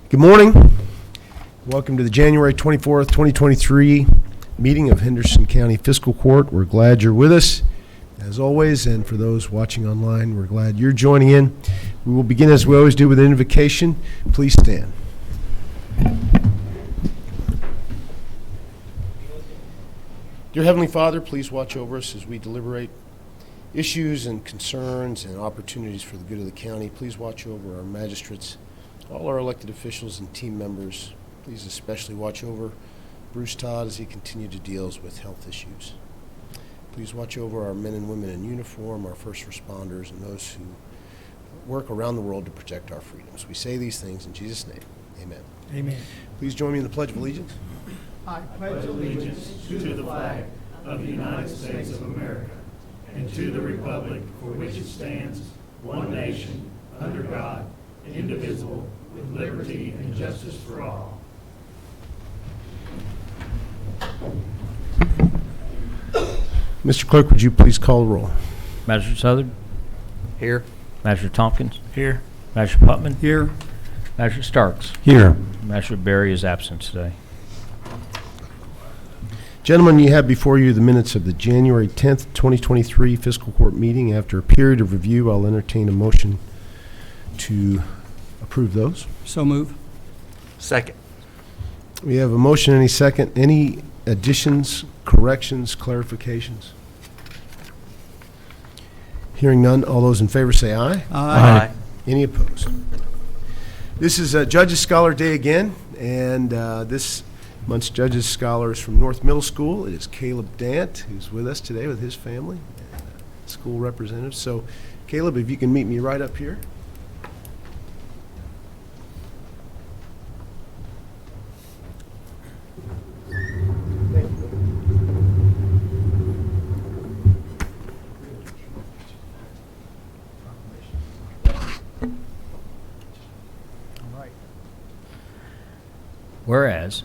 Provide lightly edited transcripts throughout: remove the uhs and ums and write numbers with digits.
Good morning. Welcome to the January 24th, 2023 meeting of Henderson County Fiscal Court. We're glad you're with us, as always, and for those watching online, we're glad you're joining in. We will begin, as we always do, with an invocation. Please stand. Dear Heavenly Father, please watch over us as we deliberate issues and concerns and opportunities for the good of the county. Please watch over our magistrates, all our elected officials and team members. Please especially watch over Bruce Todd as he continues to deal with health issues. Please watch over our men and women in uniform, our first responders, and those who work around the world to protect our freedoms. We say these things in Jesus' name. Amen. Amen. Please join me in the Pledge of Allegiance. I pledge allegiance to the flag of the United States of America and to the republic for which it stands, one nation, under God, indivisible, with liberty and justice for all. Mr. Clerk, would you please call the roll? Magistrate Southern? Here. Magistrate Tompkins? Here. Magistrate Putman? Here. Magistrate Starks? Here. Magistrate Berry is absent today. Gentlemen, you have before you the minutes of the January 10th, 2023 Fiscal Court meeting. After a period of review, I'll entertain a motion to approve those. So move. Second. We have a motion, any second. Any additions, corrections, clarifications? Hearing none, all those in favor say aye. Aye. Any opposed? This is Judges Scholar Day again, and this month's Judges Scholar is from North Middle School. It is Caleb Dant, who's with us today with his family, and school representative. So, Caleb, if you can meet me right up here. Whereas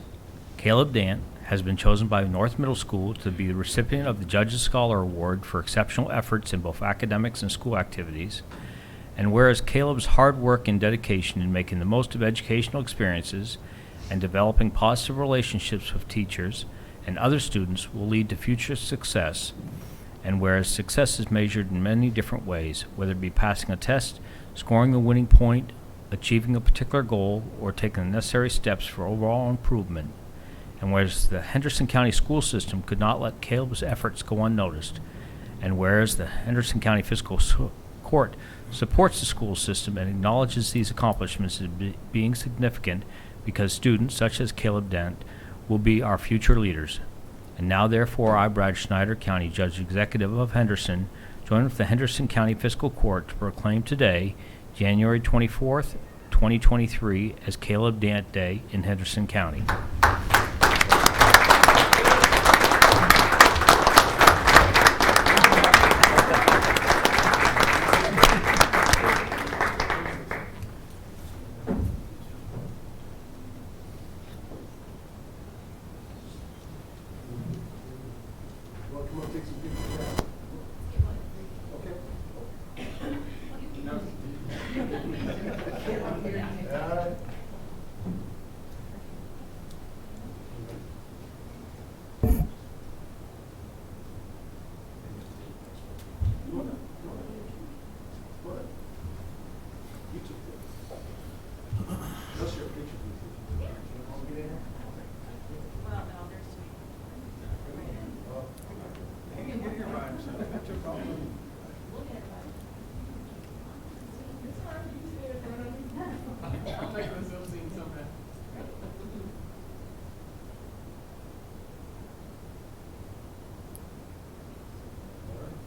Caleb Dant has been chosen by North Middle School to be the recipient of the Judges Scholar Award for exceptional efforts in both academics and school activities, and whereas Caleb's hard work and dedication in making the most of educational experiences and developing positive relationships with teachers and other students will lead to future success, and whereas success is measured in many different ways, whether it be passing a test, scoring a winning point, achieving a particular goal, or taking the necessary steps for overall improvement, and whereas the Henderson County school system could not let Caleb's efforts go unnoticed, and whereas the Henderson County Fiscal Court supports the school system and acknowledges these accomplishments as being significant because students such as Caleb Dant will be our future leaders. And now therefore I, Brad Schneider, County Judge Executive of Henderson, join with the Henderson County Fiscal Court to proclaim today, January 24th, 2023, as Caleb Dant Day in Henderson County.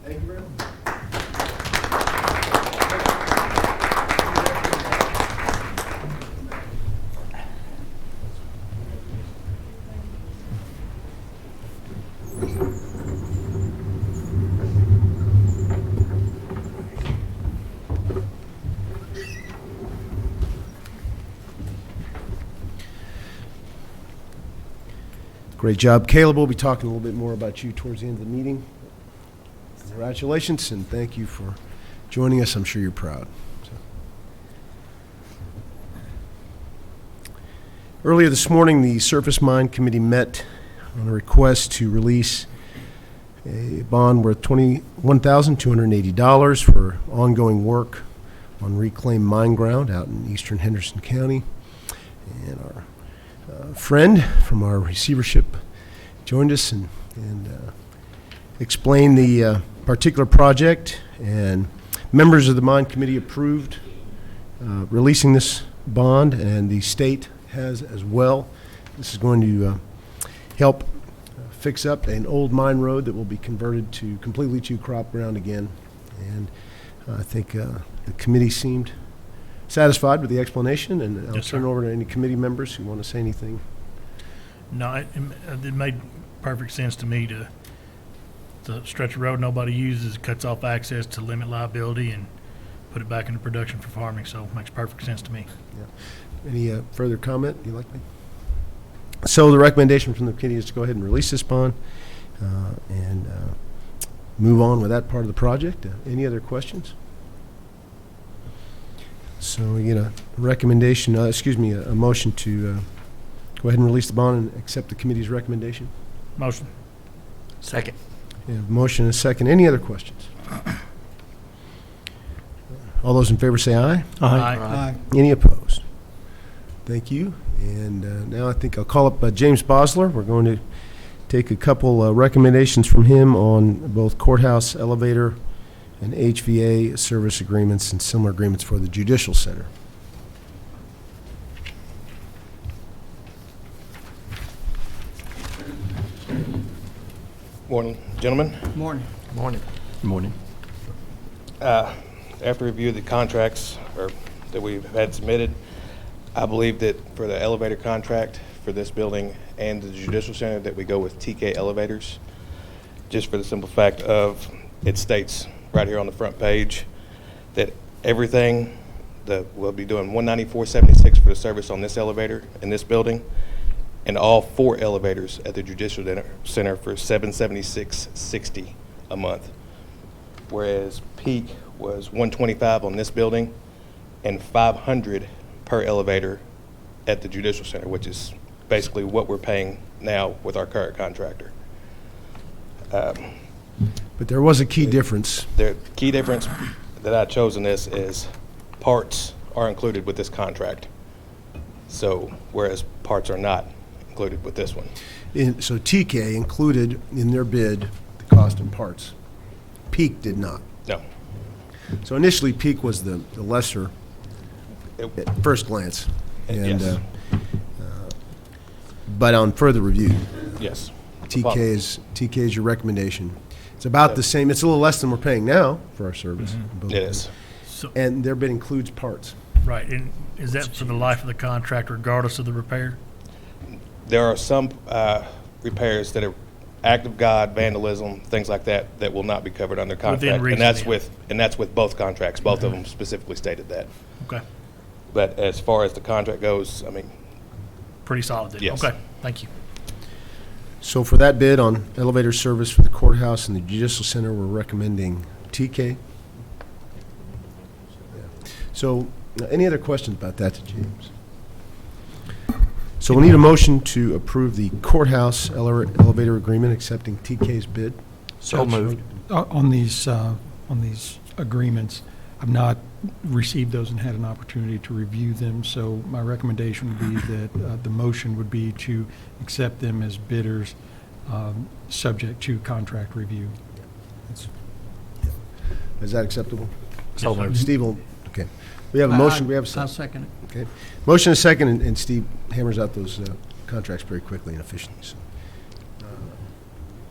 Thank you very much. Great job. Caleb, we'll be talking a little bit more about you towards the end of the meeting. Congratulations, and thank you for joining us. I'm sure you're proud. Earlier this morning, the Surface Mine Committee met on a request to release a bond worth $21,280 for ongoing work on reclaimed mine ground out in eastern Henderson County. And our friend from our receivership joined us and explained the particular project, and members of the mine committee approved releasing this bond, and the state has as well. This is going to help fix up an old mine road that will be converted completely to crop ground again. And I think the committee seemed satisfied with the explanation, and I'll Yes, turn sir. it over to any committee members who want to say anything. No, it made perfect sense to me to stretch a road nobody uses, cuts off access to limit liability and put it back into production for farming, so it makes perfect sense to me. Any further comment you'd like to make? So the recommendation from the committee is to go ahead and release this bond and move on with that part of the project. Any other questions? So we get a recommendation, a motion to go ahead and release the bond and accept the committee's recommendation. Motion. Second. We have a motion and a second. Any other questions? All those in favor say aye. Aye. Any opposed? Thank you. And now I think I'll call up James Bosler. We're going to take a couple recommendations from him on both courthouse elevator and HVA service agreements and similar agreements for the Judicial Center. Morning, gentlemen. Morning. Morning. After review of the contracts that we've had submitted, I believe that for the elevator contract for this building and the Judicial Center that we go with TK Elevators, just for the simple fact of it states right here on the front page that everything that we'll be doing $194.76 for the service on this elevator in this building, and all 4 elevators at the Judicial Center for $776.60 a month. Whereas peak was $125 on this building and $500 per elevator at the Judicial Center, which is basically what we're paying now with our current contractor. But there was a key difference. The key difference that I chose in this is parts are included with this contract. So whereas parts are not included with this one. So TK included in their bid the cost of parts. Peak did not. No. So initially, Peak was the lesser It- at first glance. And, Yes. but on further review, Yes. TK is your recommendation. It's about the same. It's a little less than we're paying now for our service. both It bids. is. So, And their bid includes parts. right, and is that for the life of the contract regardless of the repair? There are some repairs that are act of God, vandalism, things like that, that will not be covered under contract. reason, And that's with both contracts. Both of them specifically stated that. Okay, But as far as the contract goes, I mean, pretty solid then. Yes. Okay, thank you. So for that bid on elevator service for the courthouse and the Judicial Center, we're recommending TK. Yeah. So any other questions about that to James? So we'll need a motion to approve the courthouse elevator agreement accepting TK's bid. So moved. On these agreements, I've not received those and had an opportunity to review them, so my recommendation would be that the motion would be to accept them as bidders, subject to contract review. Is that acceptable? So moved. Steve will, okay. We have a motion, we have a I'll second. second it. Okay. Motion is second, and Steve hammers out those contracts very quickly and efficiently. So,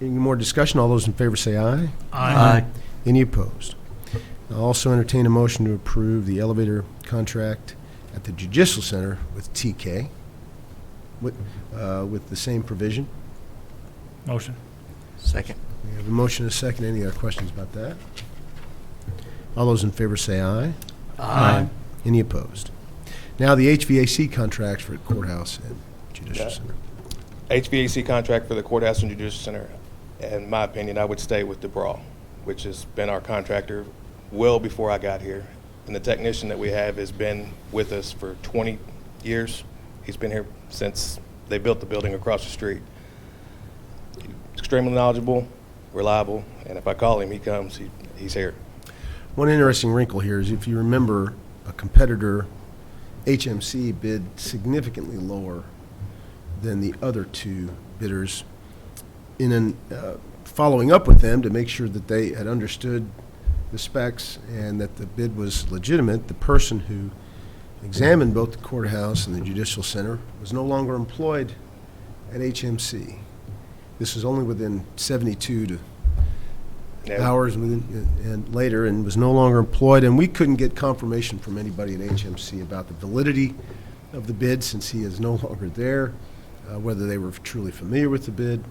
any more discussion? All those in favor say aye. Aye. Any opposed? I'll also entertain a motion to approve the elevator contract at the Judicial Center with TK with the same provision. Motion. Second. We have a motion and a second. Any other questions about that? All those in favor say aye. Aye. Any opposed? Now the HVAC contracts for courthouse and Judicial Yeah. Center. HVAC contract for the courthouse and Judicial Center, in my opinion, I would stay with DeBraw, which has been our contractor well before I got here. And the technician that we have has been with us for 20 years. He's been here since they built the building across the street. Extremely knowledgeable, reliable, and if I call him, he comes. He's here. One interesting wrinkle here is if you remember, a competitor, HMC, bid significantly lower than the other two bidders. Following up with them to make sure that they had understood the specs and that the bid was legitimate, the person who examined both the courthouse and the judicial center was no longer employed at HMC. This was only within 72 to hours and later, and was no longer employed, and we couldn't get confirmation from anybody at HMC about the validity of the bid since he is no longer there, whether they were truly familiar with the bid.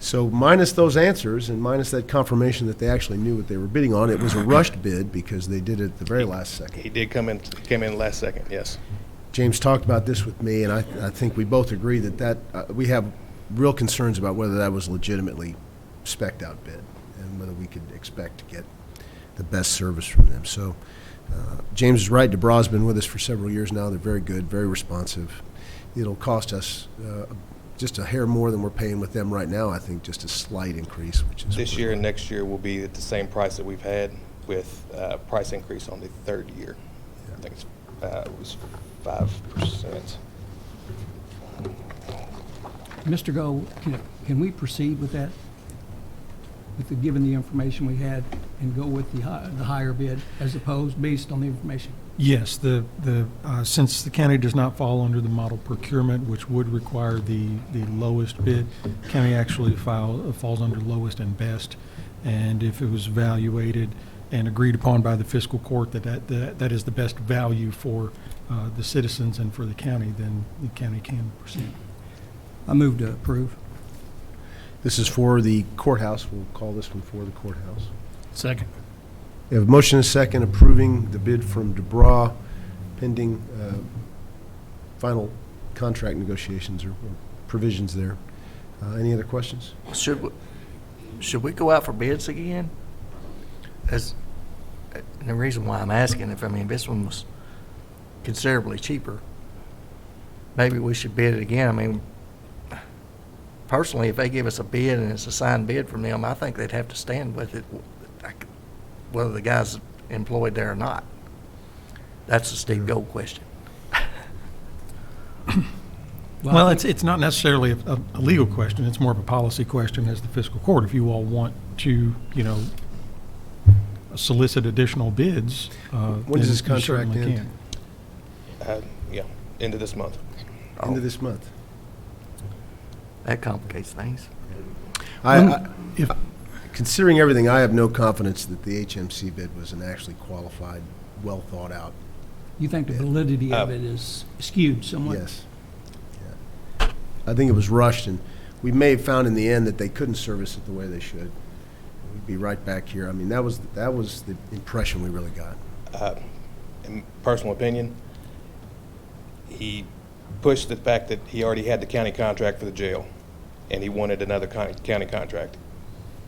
So minus those answers and minus that confirmation that they actually knew what they were bidding on, it was a rushed bid because they did it at the very last second. He did came in last second, yes. James talked about this with me, and I think we both agree that we have real concerns about whether that was legitimately spec'd out bid and whether we could expect to get the best service from them. So James is right. DeBraw's been with us for several years now. They're very good, very responsive. It'll cost us just a hair more than we're paying with them right now. I think just a slight increase, which is This year and next year will be at the same price that we've had with price increase on the third year. I think it was 5%. Mr. Gold, can we proceed with that? Given the information we had, and go with the higher bid as opposed, based on the information? Yes, since the county does not fall under the model procurement, which would require the lowest bid, county actually falls under lowest and best. And if it was evaluated and agreed upon by the fiscal court that is the best value for the citizens and for the county, then the county can proceed. I move to approve. This is for the courthouse. We'll call this one for the courthouse. Second. We have a motion and a second approving the bid from DeBraw pending final contract negotiations or provisions there. Any other questions? Should we go out for bids again? And the reason why I'm asking, if this one was considerably cheaper, maybe we should bid it again. Personally, if they give us a bid and it's a signed bid from them, I think they'd have to stand with it, whether the guy's employed there or not. That's a Steve Gold question. Well, it's not necessarily a legal question. It's more of a policy question as the fiscal court. If you all want to, solicit additional bids, When does this then you contract certainly end? can. Yeah, end of this month. End of this month. That complicates things. Considering everything, I have no confidence that the HMC bid was an actually qualified, well thought out. You think the validity of it is skewed somewhat? Yes. Yeah. I think it was rushed, and we may have found in the end that they couldn't service it the way they should. We'd be right back here. That was the impression we really got. In personal opinion, he pushed the fact that he already had the county contract for the jail, and he wanted another county contract.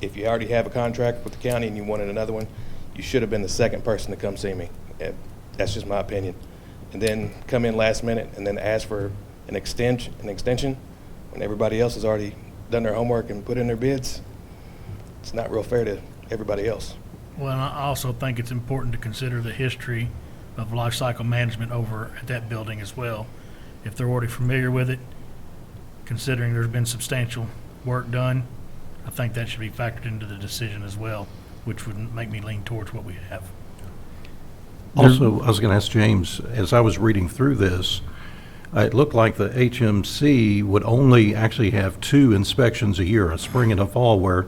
If you already have a contract with the county and you wanted another one, you should have been the second person to come see me. And that's just my opinion. And then come in last minute and then ask for an extension when everybody else has already done their homework and put in their bids. It's not real fair to everybody else. Well, and I also think it's important to consider the history of life cycle management over at that building as well. If they're already familiar with it, considering there's been substantial work done, I think that should be factored into the decision as well, which would make me lean towards what we have. Also, I was going to ask James, as I was reading through this, it looked like the HMC would only actually have 2 inspections a year, a spring and a fall, where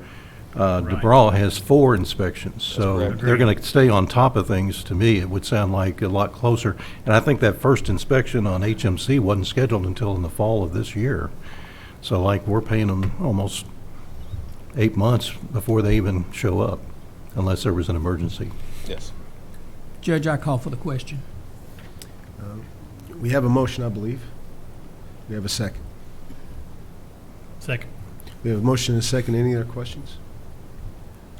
DeBraw has 4 inspections. So correct. they're going to stay on top of things. To me, it would sound like a lot closer. And I think that first inspection on HMC wasn't scheduled until in the fall of this year. So we're paying them almost 8 months before they even show up, unless there was an emergency. Yes. Judge, I call for the question. We have a motion, I believe. We have a second. Second. We have a motion and a second. Any other questions?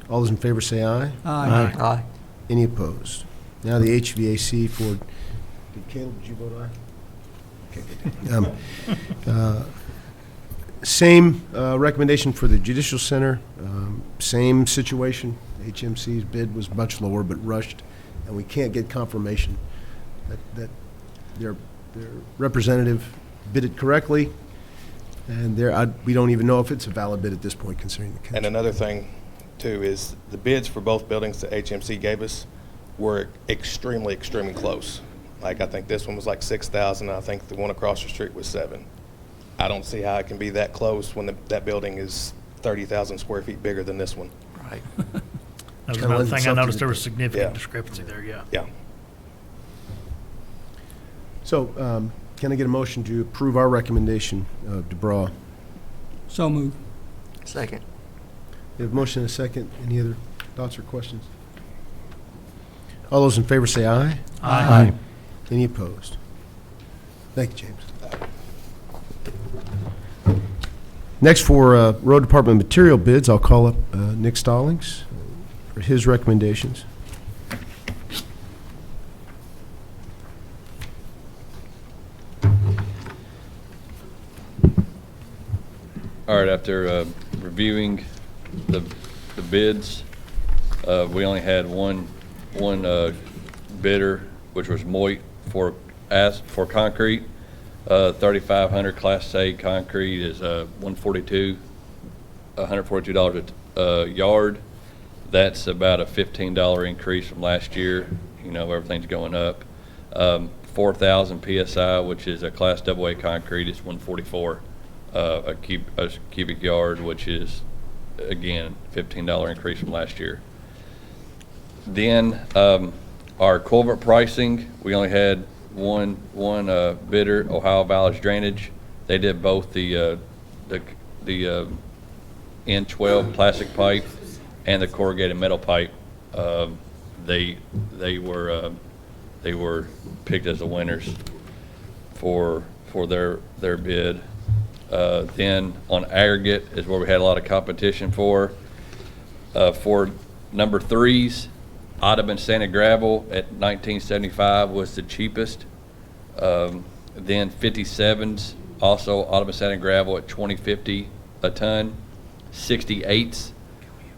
All those in favor say aye. Aye. Aye. Any opposed? Now the HVAC for, Caleb, did you vote aye? Same recommendation for the Judicial Center. Same situation. HMC's bid was much lower but rushed, and we can't get confirmation that their representative bid it correctly, and we don't even know if it's a valid bid at this point, considering the council. And another thing, too, is the bids for both buildings that HMC gave us were extremely, extremely close. Like, I think this one was like 6,000, I think the one across the street was 7. I don't see how it can be that close when that building is 30,000 square feet bigger than this one. Right. That was Kinda another lends thing I itself to noticed, there the- was significant Yeah. discrepancy there, yeah. Yeah. So, can I get a motion to approve our recommendation of DeBraw? So move. Second. We have a motion and a second. Any other thoughts or questions? All those in favor say aye. Aye. Any opposed? Thank you, James. Next, for Road Department material bids, I'll call up Nick Stallings for his recommendations. All right, after reviewing the bids, we only had one bidder, which was Moit for concrete. 3,500 Class A concrete is $142 a yard. That's about a $15 increase from last year. You know, everything's going up. 4,000 PSI, which is a Class AA concrete, is $144 a cubic yard, which is, again, $15 increase from last year. Then our culvert pricing, we only had one bidder, Ohio Valley Drainage. They did both the N12 plastic pipe and the corrugated metal pipe. They were picked as the winners for their bid. Then on aggregate is where we had a lot of competition for. For number 3s, Audubon Sand Gravel at $19.75 was the cheapest. Then 57s, also Audubon Sand Gravel at $20.50 a ton. 68s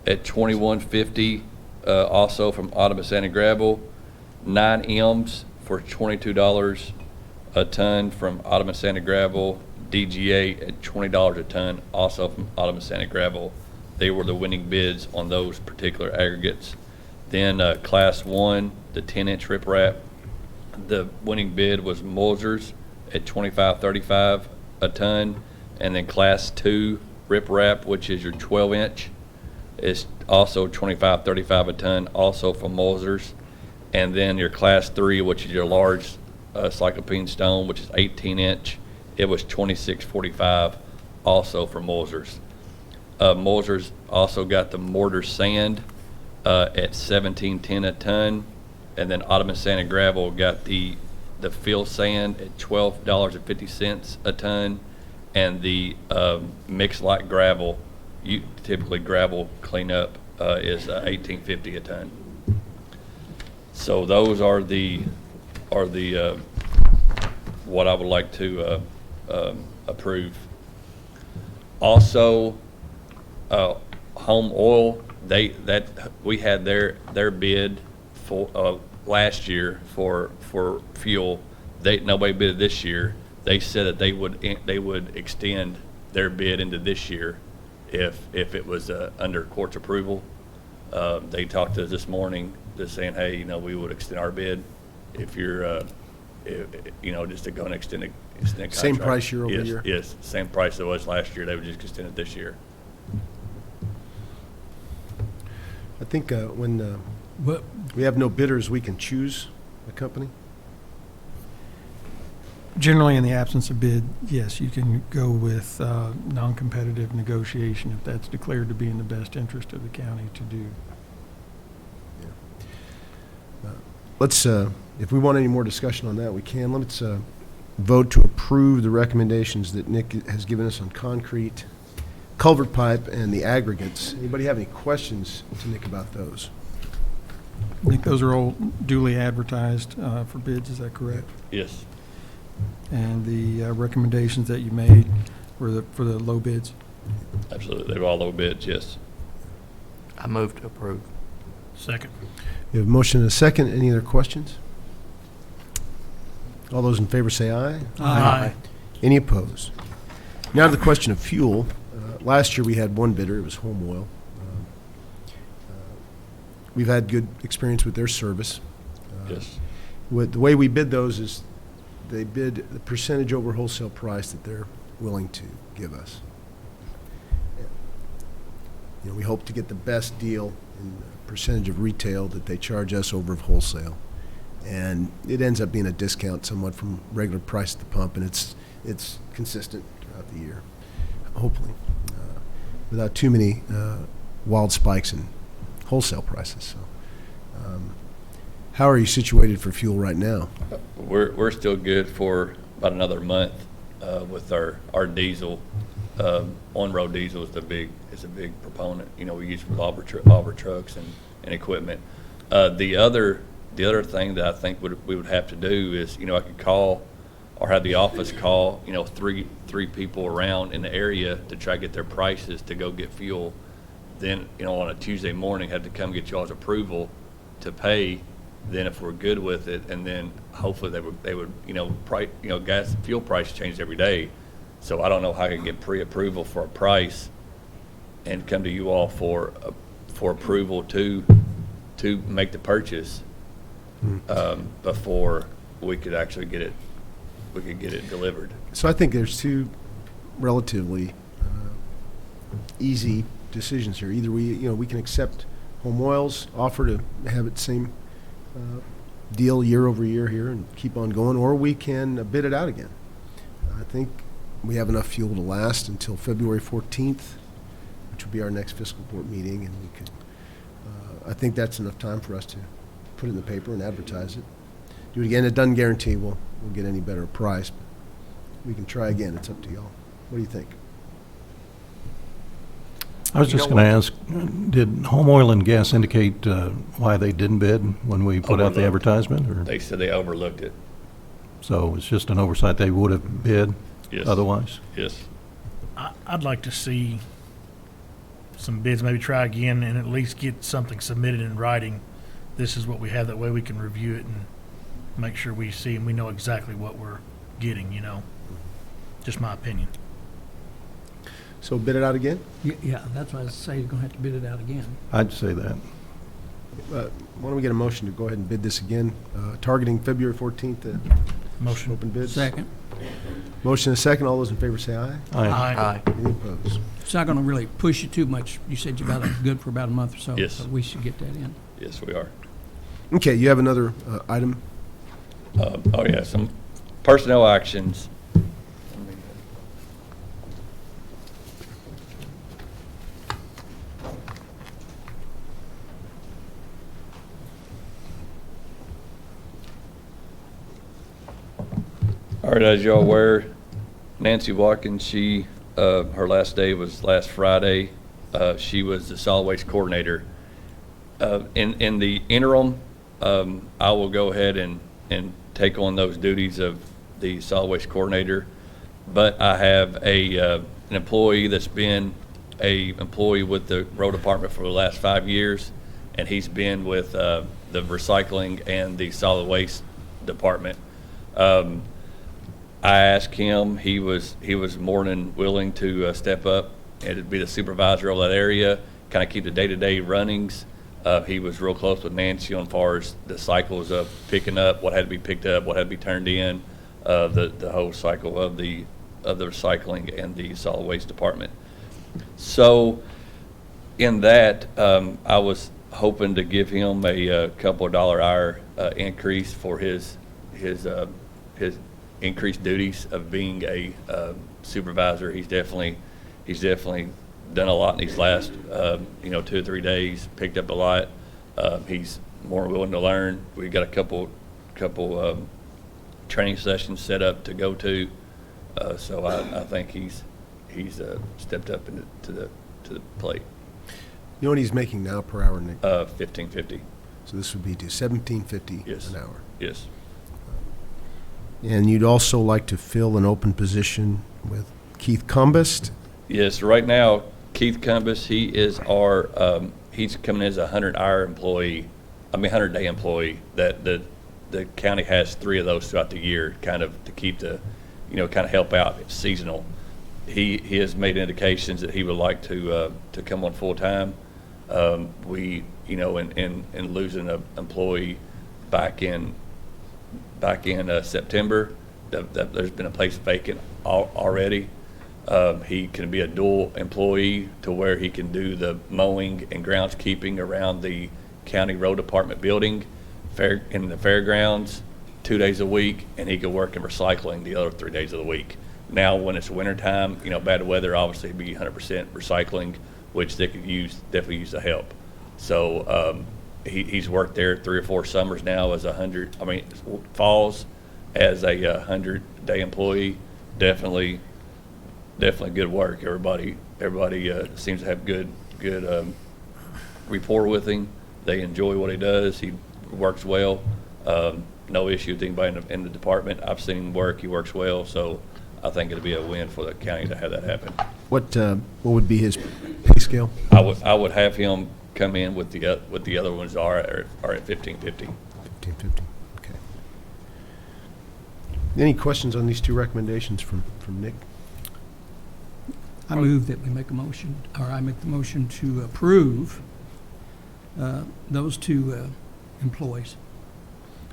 at $21.50, also from Audubon Sand Gravel. 9Ms for $22 a ton from Audubon Sand Gravel. DGA at $20 a ton, also from Audubon Sand Gravel. They were the winning bids on those particular aggregates. Then Class 1, the 10-inch riprap, the winning bid was Moser's at $25.35 a ton. And then Class 2 riprap, which is your 12-inch, is also $25.35 a ton, also from Moser's. And then your Class 3, which is your large cyclopene stone, which is 18-inch, it was $26.45, also from Moser's. Moser's also got the mortar sand at $17.10 a ton, and then Audubon Sand and Gravel got the fill sand at $12.50 a ton, and the mixed like gravel, typically gravel cleanup, is $18.50 a ton. So those are the what I would like to approve. Also, Home Oil, we had their bid for last year for fuel. Nobody bid this year. They said that they would extend their bid into this year if it was under court's approval. They talked to us this morning, just saying, hey, we would extend our bid if you're just to go and extend a contract. Same price year over Yes, year? Yes, same price it was last year. They would just extend it this year. I think when But we have no bidders, we can choose a company. Generally, in the absence of bid, yes, you can go with non-competitive negotiation if that's declared to be in the best interest of the county to do. Let's, if we want any more discussion on that, we can. Let's vote to approve the recommendations that Nick has given us on concrete, culvert pipe, and the aggregates. Anybody have any questions to Nick about those? I think those are all duly advertised for bids, is that correct? Yes. And the recommendations that you made for the low bids? Absolutely. They were all low bids, yes. I move to approve. Second. We have a motion and a second. Any other questions? All those in favor say aye. Aye. Any opposed? Now to the question of fuel. Last year, we had one bidder. It was Home Oil. We've had good experience with their service. Yes. The way we bid those is they bid the percentage over wholesale price that they're willing to give us. You know, we hope to get the best deal in percentage of retail that they charge us over of wholesale. And it ends up being a discount somewhat from regular price at the pump, and it's consistent throughout the year, hopefully, without too many wild spikes in wholesale prices. So, how are you situated for fuel right now? We're still good for about another month with our diesel. On-road diesel is a big proponent. You know, we use for auger trucks and equipment. The other thing that I think we would have to do is, you know, I could call or have the office call, you know, three people around in the area to try to get their prices to go get fuel. Then, you know, on a Tuesday morning, have to come get y'all's approval to pay. Then if we're good with it, and then hopefully they would you know, fuel price changes every day. So I don't know how I can get pre-approval for a price and come to you all for approval to make the purchase before we could actually get it delivered. So I think there's two relatively easy decisions here. Either we can accept Home Oil's offer to have it same deal year over year here and keep on going, or we can bid it out again. I think we have enough fuel to last until February 14th, which will be our next fiscal court meeting, and we could. I think that's enough time for us to put it in the paper and advertise it. Do it again. It doesn't guarantee we'll get any better price, but we can try again. It's up to y'all. What do you think? I was just going to ask, did Home Oil and Gas indicate why they didn't bid when we put out the advertisement? Or? They said they overlooked it. So it's just an oversight. They would have bid Yes. otherwise? Yes. I'd like to see some bids, maybe try again and at least get something submitted in writing. This is what we have, that way we can review it and make sure we see and we know exactly what we're getting, you know. Just my opinion. So bid it out again? Yeah, that's what I was saying, you're gonna have to bid it out again. I'd say that. Why don't we get a motion to go ahead and bid this again, targeting February 14th? Motion. Open bids. Second. Motion and a second. All those in favor say aye. Aye. Any opposed? It's not gonna really push you too much. You said you're good for about a month or so. Yes. So we should get that in. Yes, we are. Okay, you have another item? Oh yeah, some personnel actions. All right, as y'all aware, Nancy Watkins, her last day was last Friday. She was the solid waste coordinator. In the interim, I will go ahead and take on those duties of the solid waste coordinator. But I have an employee that's been an employee with the road department for the last 5 years, and he's been with the recycling and the solid waste department. I asked him, he was more than willing to step up and be the supervisor of that area, kind of keep the day-to-day runnings. He was real close with Nancy on far as the cycles of picking up what had to be picked up, what had to be turned in, the whole cycle of the recycling and the solid waste department. So in that, I was hoping to give him a couple of dollar hour increase for his increased duties of being a supervisor. He's definitely done a lot in these last 2 or 3 days. Picked up a lot. He's more willing to learn. We got a couple training sessions set up to go to. So I think he's stepped up to the plate. You know what he's making now per hour, Nick? $15.50. So this would be to $17.50 Yes. an hour. Yes. And you'd also like to fill an open position with Keith Cumbest. Yes, right now, Keith Cumbest, he is our, he's coming in as a 100-day employee. That the county has 3 of those throughout the year, kind of to keep the, kind of help out. It's seasonal. He has made indications that he would like to come on full-time. We, in losing an employee back in September, there's been a place vacant already. He can be a dual employee to where he can do the mowing and groundskeeping around the county road department building, in the fairgrounds 2 days a week, and he could work in recycling the other 3 days of the week. Now, when it's wintertime, bad weather, obviously it'd be 100% recycling, which they could definitely use the help. So he's worked there 3 or 4 summers now as falls as a 100-day employee. Definitely good work. Everybody seems to have good rapport with him. They enjoy what he does. He works well. No issue with anybody in the department. I've seen him work. He works well. So I think it'll be a win for the county to have that happen. What would be his pay scale? I would have him come in with the other ones are at 1550. 1550. Okay. Any questions on these 2 recommendations from Nick? I move that we make a motion, or I make the motion to approve those 2 employees.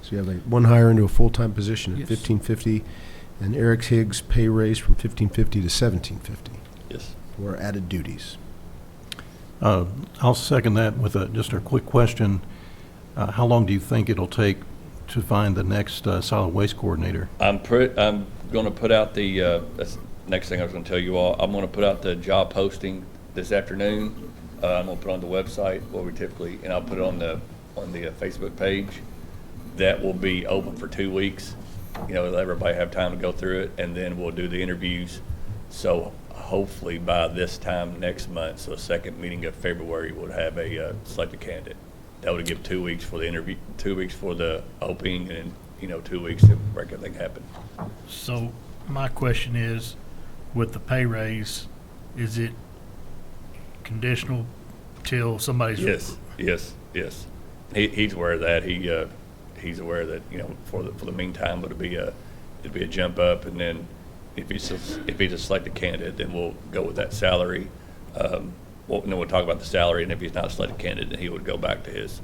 So you have one hire into a full-time position at Yes. $15.50, and Eric Higgs pay raise from $15.50 to $17.50 Yes. for added duties. I'll second that with just a quick question. How long do you think it'll take to find the next solid waste coordinator? I'm going to put out the that's the next thing I was going to tell you all. I'm going to put out the job posting this afternoon. I'm going to put it on the website where we typically, and I'll put it on the Facebook page. That will be open for 2 weeks. Let everybody have time to go through it, and then we'll do the interviews. So hopefully by this time next month, so the second meeting of February, we'll have a selected candidate. That would give 2 weeks for the interview, 2 weeks for the opening, and 2 weeks to make everything happen. So my question is, with the pay raise, is it conditional till somebody's? Yes. He's aware of that. He's aware that for the meantime it'd be a jump up, and then if he's a selected candidate, then we'll go with that salary. Then we'll talk about the salary, and if he's not a selected candidate, then he would go back to his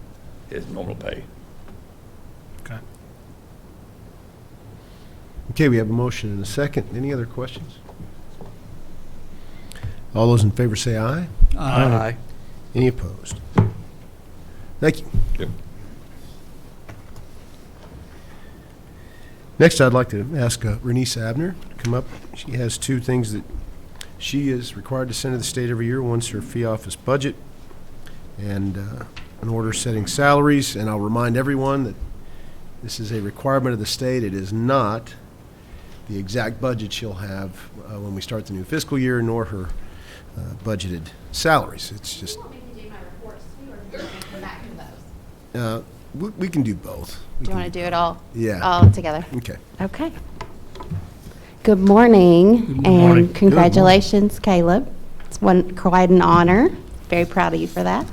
normal pay. Okay. Okay, we have a motion and a second. Any other questions? All those in favor say aye. Aye. Any opposed? Thank you. Yep. Next, I'd like to ask Renise Abner to come up. She has 2 things that she is required to send to the state every year. One's her fee office budget and an order setting salaries. And I'll remind everyone that this is a requirement of the state. It is not the exact budget she'll have when we start the new fiscal year, nor her budgeted salaries. It's just... Do you want me to do my reports too, or do you want me to come back to those? we can do both. Do you want to do it all? Yeah. All together? Okay. Okay. Good morning, morning. and congratulations, Caleb. It's quite an honor. Very proud of you for that.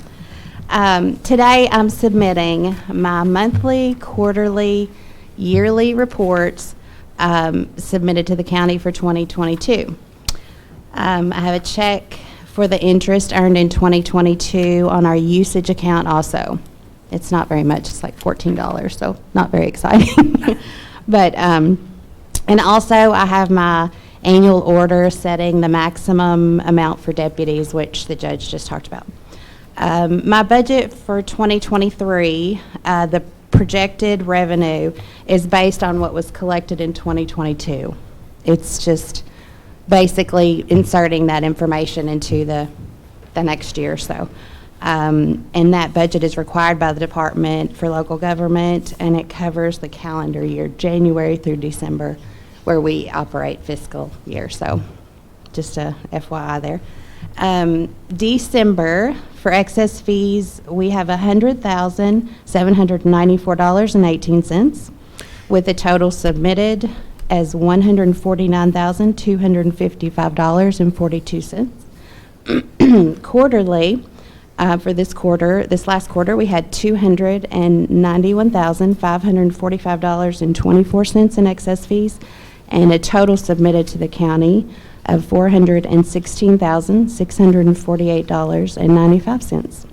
Today, I'm submitting my monthly, quarterly, yearly reports submitted to the county for 2022. I have a check for the interest earned in 2022 on our usage account also. It's not very much, it's like $14, so not very exciting. But, and also I have my annual order setting the maximum amount for deputies, which the judge just talked about. My budget for 2023, the projected revenue is based on what was collected in 2022. It's just basically inserting that information into the next year or so. And that budget is required by the Department for Local Government, and it covers the calendar year, January through December, where we operate fiscal year. So just a FYI there. December, for excess fees, we have $100,794.18. with a total submitted as $149,255.42. Quarterly, for this last quarter, we had $291,545.24 in excess fees, and a total submitted to the county of $416,648.95.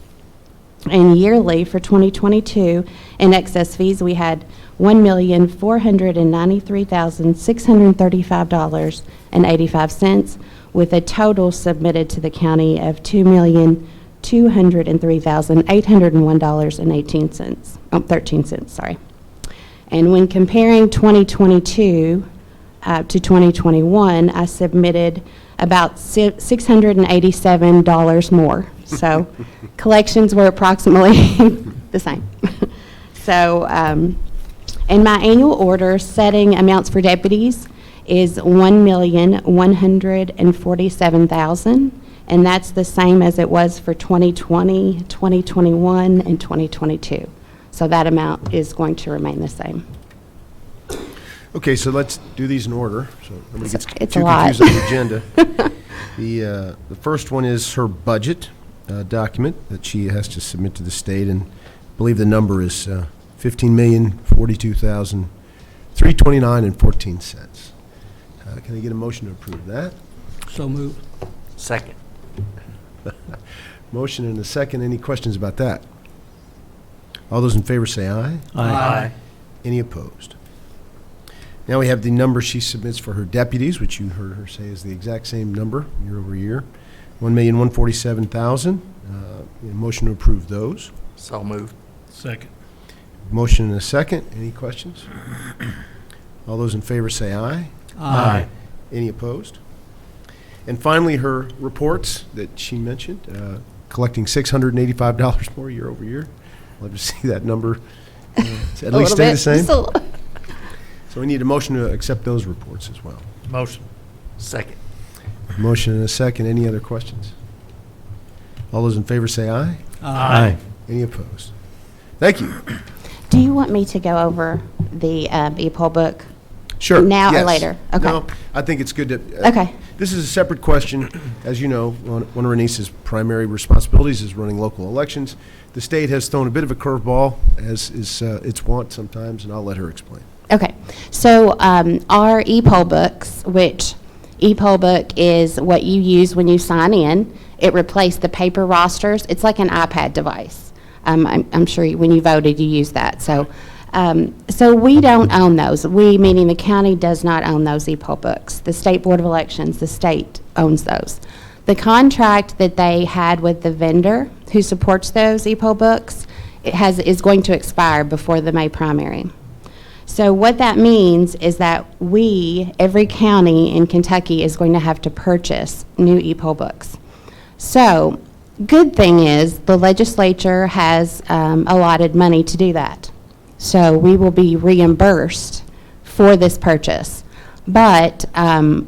And yearly, for 2022, in excess fees, we had $1,493,635.85, with a total submitted to the county of $2,203,801.18. 13 cents, sorry. And when comparing 2022 to 2021, I submitted about $687 more. So collections were approximately the same. So, and my annual order setting amounts for deputies is $1,147,000, and that's the same as it was for 2020, 2021, and 2022. So that amount is going to remain the same. Okay, so let's do these in order, so nobody gets It's too a lot. confused on the agenda. The first one is her budget document that she has to submit to the state, and I believe the number is $15,042,329.14. Can I get a motion to approve that? So moved. Second. Motion and a second. Any questions about that? All those in favor say aye. Aye. Any opposed? Now we have the number she submits for her deputies, which you heard her say is the exact same number year over year, $1,147,000. Motion to approve those. So moved. Second. Motion and a second. Any questions? All those in favor say aye. Aye. Any opposed? And finally, her reports that she mentioned, collecting $685 more year over year. Love to see that number at least stay the same. So we need a motion to accept those reports as well. Motion. Second. Motion and a second. Any other questions? All those in favor say aye. Aye. Any opposed? Thank you. Do you want me to go over the e-poll book? Sure. Now or yes. later? Okay. No, I think it's good to. Okay. This is a separate question. As you know, one of Renice's primary responsibilities is running local elections. The state has thrown a bit of a curveball, as is its wont sometimes, and I'll let her explain. Okay, so our e-poll books, which e-poll book is what you use when you sign in. It replaced the paper rosters. It's like an iPad device. I'm sure when you voted, you used that. So we don't own those. We, meaning the county, does not own those e-poll books. The State Board of Elections, the state owns those. The contract that they had with the vendor who supports those e-poll books is going to expire before the May primary. So what that means is that every county in Kentucky is going to have to purchase new e-poll books. So, good thing is the legislature has allotted money to do that. So we will be reimbursed for this purchase. But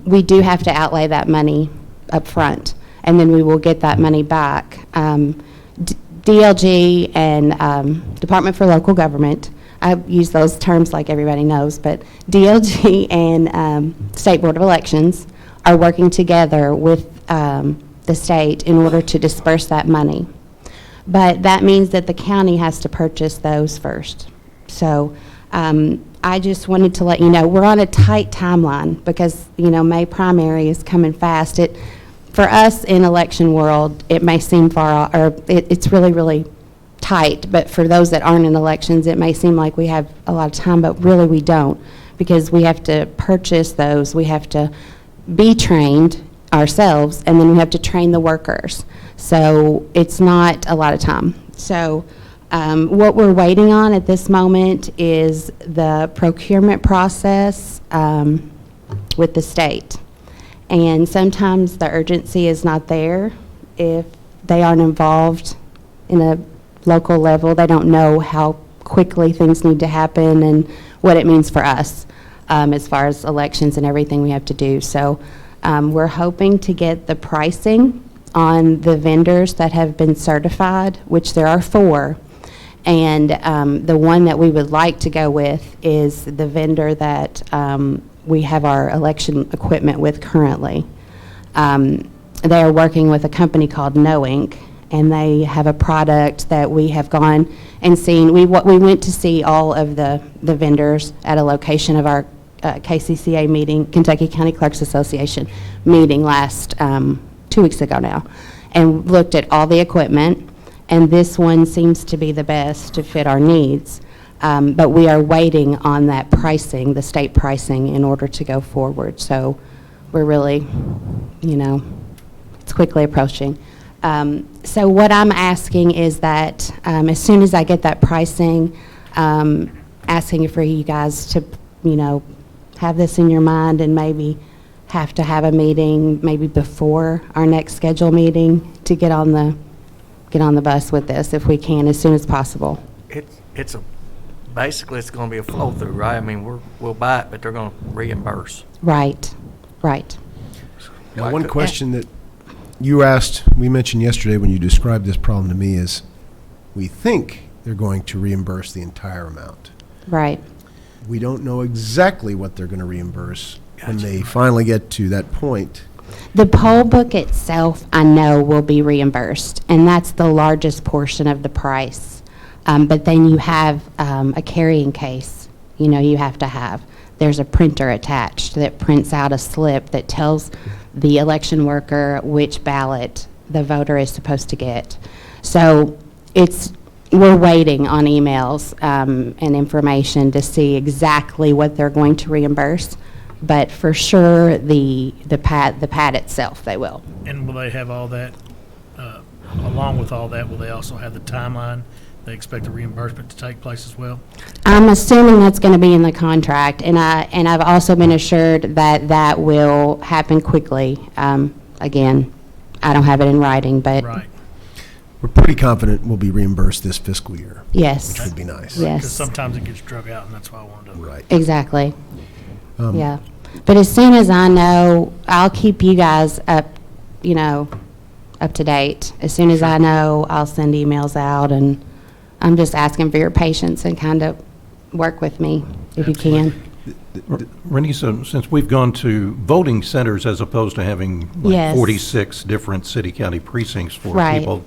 we do have to outlay that money up front, and then we will get that money back. DLG and Department for Local Government, I use those terms like everybody knows, but DLG and State Board of Elections are working together with the state in order to disperse that money. But that means that the county has to purchase those first. So I just wanted to let you know, we're on a tight timeline because, May primary is coming fast. For us in election world, it may seem far, or it's really, really tight, but for those that aren't in elections, it may seem like we have a lot of time, but really we don't, because we have to purchase those, we have to be trained ourselves, and then we have to train the workers. So it's not a lot of time. So what we're waiting on at this moment is the procurement process with the state. And sometimes the urgency is not there if they aren't involved in a local level. They don't know how quickly things need to happen and what it means for us as far as elections and everything we have to do. So we're hoping to get the pricing on the vendors that have been certified, which there are 4. And the one that we would like to go with is the vendor that we have our election equipment with currently. They are working with a company called No Ink, and they have a product that we have gone and seen. We went to see all of the vendors at a location of our KCCA meeting, Kentucky County Clerks Association meeting last 2 weeks ago now, and looked at all the equipment, and this one seems to be the best to fit our needs. But we are waiting on that pricing, the state pricing, in order to go forward. So we're really, it's quickly approaching. So what I'm asking is that as soon as I get that pricing, asking for you guys to, have this in your mind and maybe have to have a meeting maybe before our next scheduled meeting to get on the bus with this if we can as soon as possible. Basically it's going to be a flow through, right? I mean, we'll buy it, but they're going to reimburse. Right. Now, one question that you asked, we mentioned yesterday when you described this problem to me, is we think they're going to reimburse the entire amount. Right. We don't know exactly what they're going to reimburse when they finally get to that point. The poll book itself, I know, will be reimbursed, and that's the largest portion of the price. But then you have a carrying case, you have to have. There's a printer attached that prints out a slip that tells the election worker which ballot the voter is supposed to get. So we're waiting on emails and information to see exactly what they're going to reimburse. But for sure, the pad itself, they will. And will they have all that, along with all that, will they also have the timeline they expect the reimbursement to take place as well? I'm assuming that's going to be in the contract, and I've also been assured that will happen quickly. Again, I don't have it in writing, but Right. We're pretty confident we'll be reimbursed this fiscal year. yes. Which would be nice. Yes. Because sometimes it gets drug out, and that's why I wanted to. Right. Exactly. Um, Yeah. But as soon as I know, I'll keep you guys up to date. As soon as I know, I'll send emails out, and I'm just asking for your patience and kind of work with me if you can. Renee, so since we've gone to voting centers as opposed to having like Yes. 46 different city-county precincts for Right. people,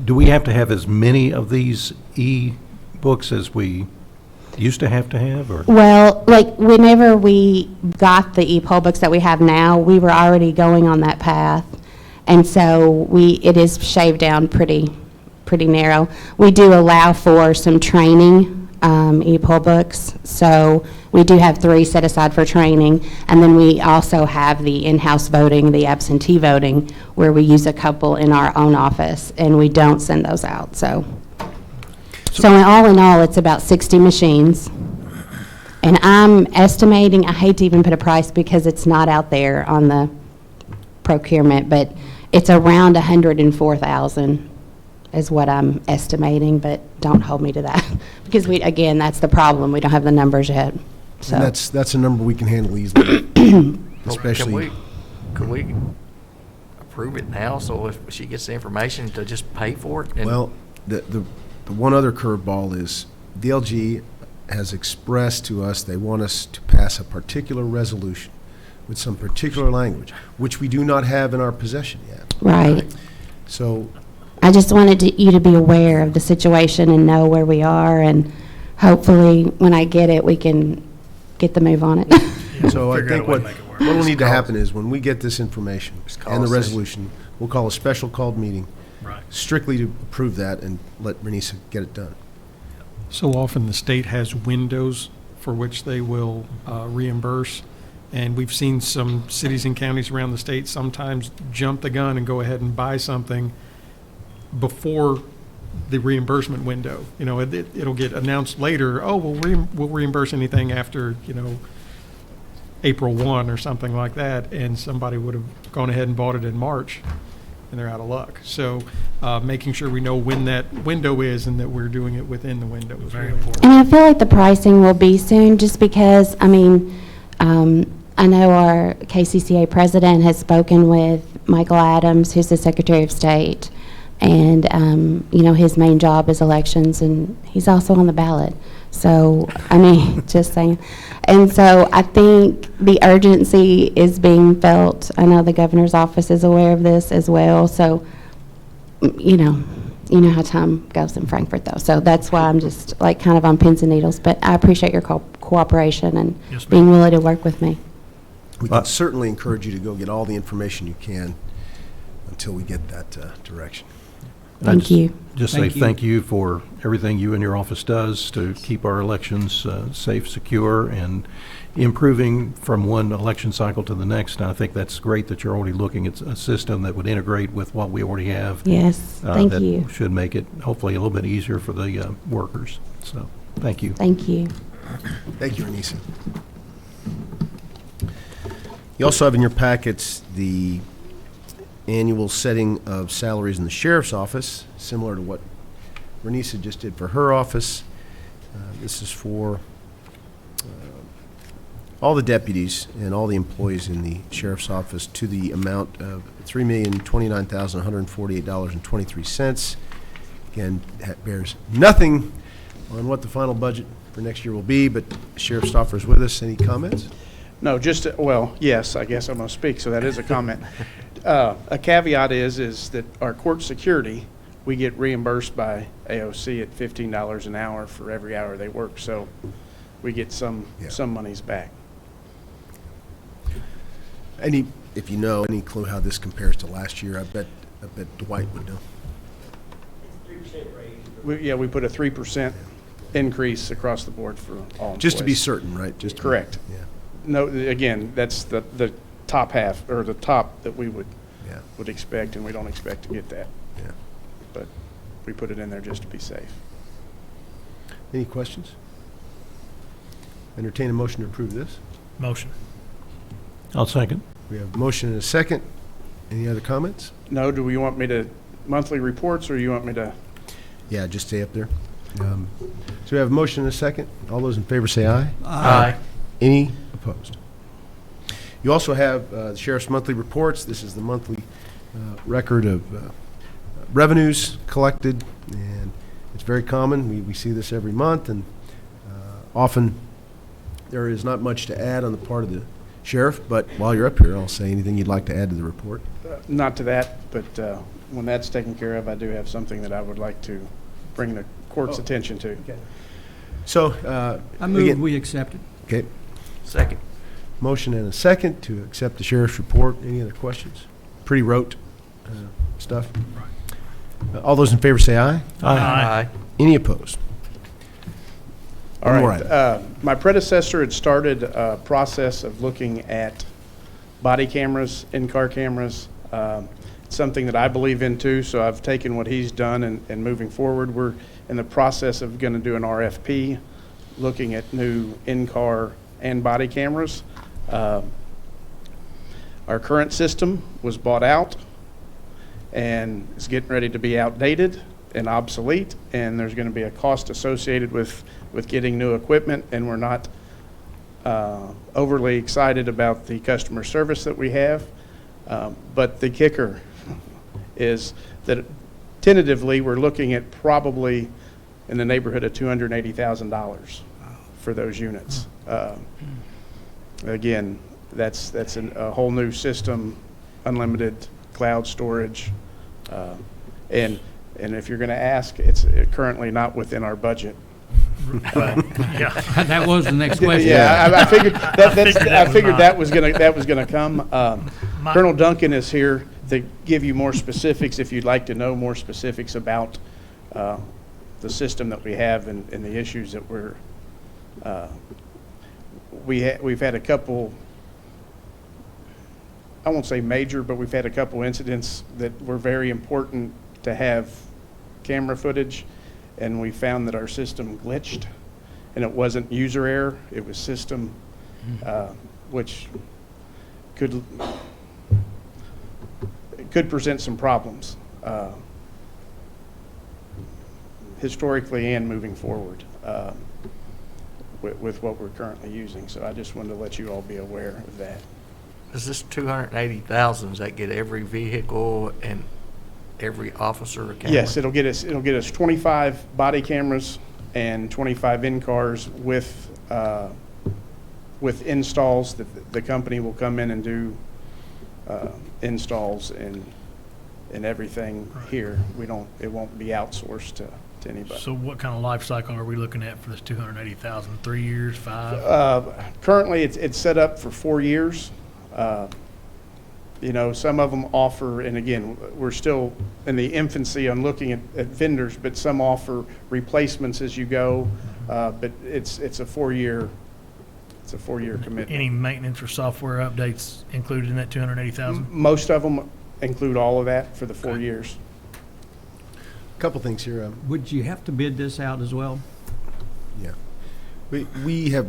do we have to have as many of these e-books as we used to have, or? Well, like whenever we got the e-poll books that we have now, we were already going on that path. And so it is shaved down pretty narrow. We do allow for some training e-poll books. So we do have 3 set aside for training. And then we also have the in-house voting, the absentee voting, where we use a couple in our own office, and we don't send those out. So in all, it's about 60 machines. And I'm estimating, I hate to even put a price because it's not out there on the procurement, but it's around 104,000 is what I'm estimating, but don't hold me to that. Because again, that's the problem. We don't have the numbers yet. So And that's a number we can handle easily, especially. Could we approve it now, so if she gets the information to just pay for it? And Well, the one other curveball is DLG has expressed to us they want us to pass a particular resolution with some particular language, which we do not have in our possession yet. right. So I just wanted you to be aware of the situation and know where we are, and hopefully when I get it, we can get the move on it. So I Figure out think a way to make it work. what will need to happen is when we get this information call and the a session. resolution, we'll call a special called meeting Right. strictly to approve that and let Renisa get it done. So often the state has windows for which they will reimburse, and we've seen some cities and counties around the state sometimes jump the gun and go ahead and buy something before the reimbursement window. It'll get announced later, oh, we'll reimburse anything after, April 1 or something like that, and somebody would have gone ahead and bought it in March, and they're out of luck. So making sure we know when that window is and that we're doing it within the window is Very really important. And I feel like the pricing will be soon, just because, I know our KCCA president has spoken with Michael Adams, who's the Secretary of State, And, you know, his main job is elections, and he's also on the ballot. So, I mean, just saying. And so I think the urgency is being felt. I know the governor's office is aware of this as well. So, you know how time goes in Frankfurt, though. So that's why I'm just like kind of on pins and needles. But I appreciate your cooperation and Yes, ma'am. being willing to work with me. We can certainly encourage you to go get all the information you can until we get that direction. Thank you. Just say Thank you. thank you for everything you and your office does to keep our elections safe, secure, and improving from one election cycle to the next. And I think that's great that you're already looking at a system that would integrate with what we already have. Yes, thank you. That should make it hopefully a little bit easier for the workers. So, thank you. Thank you. Thank you, Anissa. You also have in your packets the annual setting of salaries in the sheriff's office, similar to what Renisa just did for her office. This is for all the deputies and all the employees in the sheriff's office to the amount of $3,029,148.23. Again, that bears nothing on what the final budget for next year will be, but Sheriff Stoffer's with us. Any comments? No, just, well, yes, I guess I'm going to speak, so that is a comment. A caveat is that our court security, we get reimbursed by AOC at $15 an hour for every hour they work, so we get some monies back. If you know, any clue how this compares to last year? I bet Dwight would know. We put a 3% increase across the board for all employees. Just to be certain, right? Just to be- Correct. Yeah, No, again, that's the top half, or the top that we would yeah, expect, and we don't expect to get that. yeah. But we put it in there just to be safe. Any questions? Entertain a motion to approve this. Motion. I'll second. We have a motion and a second. Any other comments? No, do we want me to monthly reports, or you want me to? Yeah, just stay up there. So we have a motion and a second. All those in favor say aye. Aye. Any opposed? You also have the sheriff's monthly reports. This is the monthly record of revenues collected, and it's very common. We see this every month, and often there is not much to add on the part of the sheriff, but while you're up here, I'll say anything you'd like to add to the report. Not to that, but when that's taken care of, I do have something that I would like to bring the court's attention to. So, I move again, we accept it. okay, Second. motion and a second to accept the sheriff's report. Any other questions? Pretty rote stuff. All those in favor say aye. Aye. Any opposed? All One more right. My predecessor had started a process of looking at body cameras, in-car cameras. It's something that I believe in too, so I've taken what he's done and moving forward. We're in the process of going to do an RFP looking at new in-car and body cameras. Our current system was bought out and is getting ready to be outdated and obsolete, and there's going to be a cost associated with getting new equipment, and we're not overly excited about the customer service that we have. But the kicker is that tentatively we're looking at probably in the neighborhood of $280,000 for those units. Again, that's a whole new system, unlimited cloud storage, and if you're going to ask, it's currently not within our budget. Yeah. That was the next question. Yeah, I figured that was gonna come. My- Colonel Duncan is here to give you more specifics if you'd like to know more specifics about the system that we have and the issues that we've had a couple. I won't say major, but we've had a couple incidents that were very important to have camera footage, and we found that our system glitched, and it wasn't user error, it was system, which could present some problems historically and moving forward with what we're currently using. So I just wanted to let you all be aware of that. Does this 280,000, does that get every vehicle and every officer a camera? Yes, it'll get us 25 body cameras and 25 in-cars with installs that the company will come in and do installs and everything here. It won't be outsourced to anybody. So what kind of life cycle are we looking at for this 280,000? 3 years, 5? Currently, it's set up for 4 years. Some of them offer, and again, we're still in the infancy on looking at vendors, but some offer replacements as you go. But it's a 4-year commitment. Any maintenance or software updates included in that 280,000? Most of them include all of that for the 4 years. Couple things here. Would you have to bid this out as well? Yeah. We have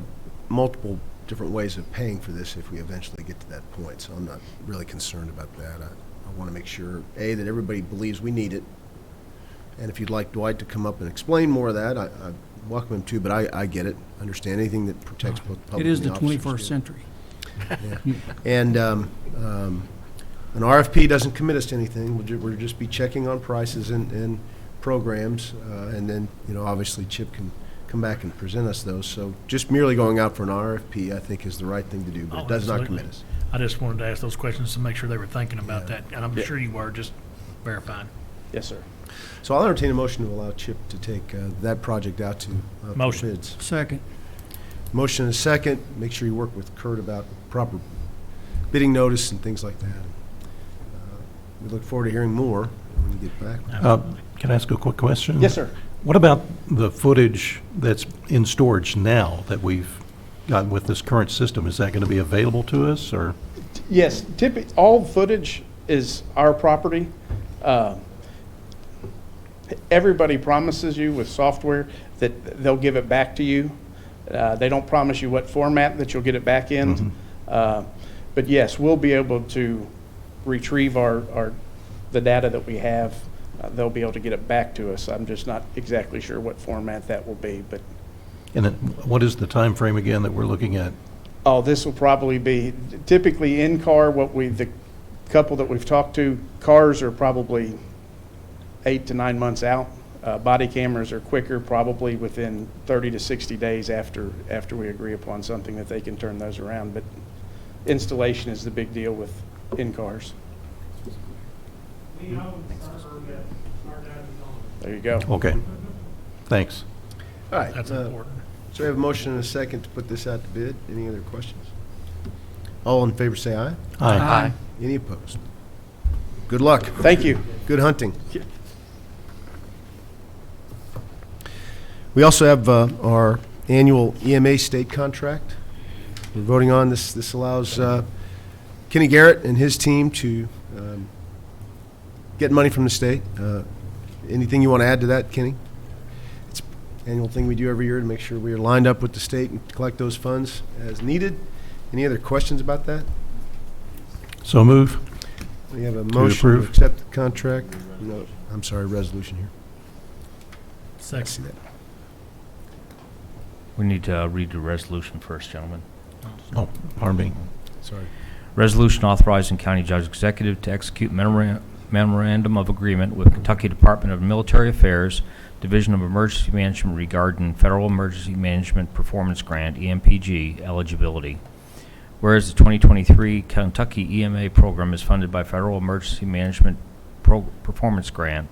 multiple different ways of paying for this if we eventually get to that point, so I'm not really concerned about that. I want to make sure, A, that everybody believes we need it, and if you'd like Dwight to come up and explain more of that, I welcome him to, but I get it, understand anything that protects both the public It is and the officers. 21st century. Yeah. And an RFP doesn't commit us to anything. We'll just be checking on prices and programs, and then, obviously Chip can come back and present us those. So just merely going out for an RFP, I think, is the right thing to do, but it does not commit us. I just wanted to ask those questions to make sure they were thinking about that, and I'm sure you were, just verifying. Yes, sir. So I'll entertain a motion to allow Chip to take that project out to Motion. bids. Second. Motion and a second. Make sure you work with Kurt about proper bidding notice and things like that. We look forward to hearing more when you get back. Can I ask a quick question? Yes, sir. What about the footage that's in storage now that we've got with this current system? Is that going to be available to us, or? Yes, all footage is our property. Everybody promises you with software that they'll give it back to you. They don't promise you what format that you'll get it back in. But yes, we'll be able to retrieve the data that we have. They'll be able to get it back to us. I'm just not exactly sure what format that will be, but. And then what is the time frame again that we're looking at? Oh, this will probably be typically in-car, the couple that we've talked to, cars are probably 8 to 9 months out. Body cameras are quicker, probably within 30 to 60 days after we agree upon something that they can turn those around. But installation is the big deal with in-cars. There you go. Okay, thanks. All right. That's important. So we have a motion and a second to put this out to bid. Any other questions? All in favor say aye. Aye. Any opposed? Good luck. Thank you. Good hunting. We also have our annual EMA state contract. We're voting on this. This allows Kenny Garrett and his team to get money from the state. Anything you want to add to that, Kenny? It's an annual thing we do every year to make sure we are lined up with the state and collect those funds as needed. Any other questions about that? So move. We have a motion to approve. accept the contract. No, I'm sorry, resolution here. I see Second. that. We need to read the resolution first, gentlemen. Oh, pardon me. Sorry. Resolution authorizing county judge executive to execute memorandum of agreement with Kentucky Department of Military Affairs, Division of Emergency Management regarding Federal Emergency Management Performance Grant, EMPG, eligibility. Whereas the 2023 Kentucky EMA program is funded by Federal Emergency Management Performance Grant,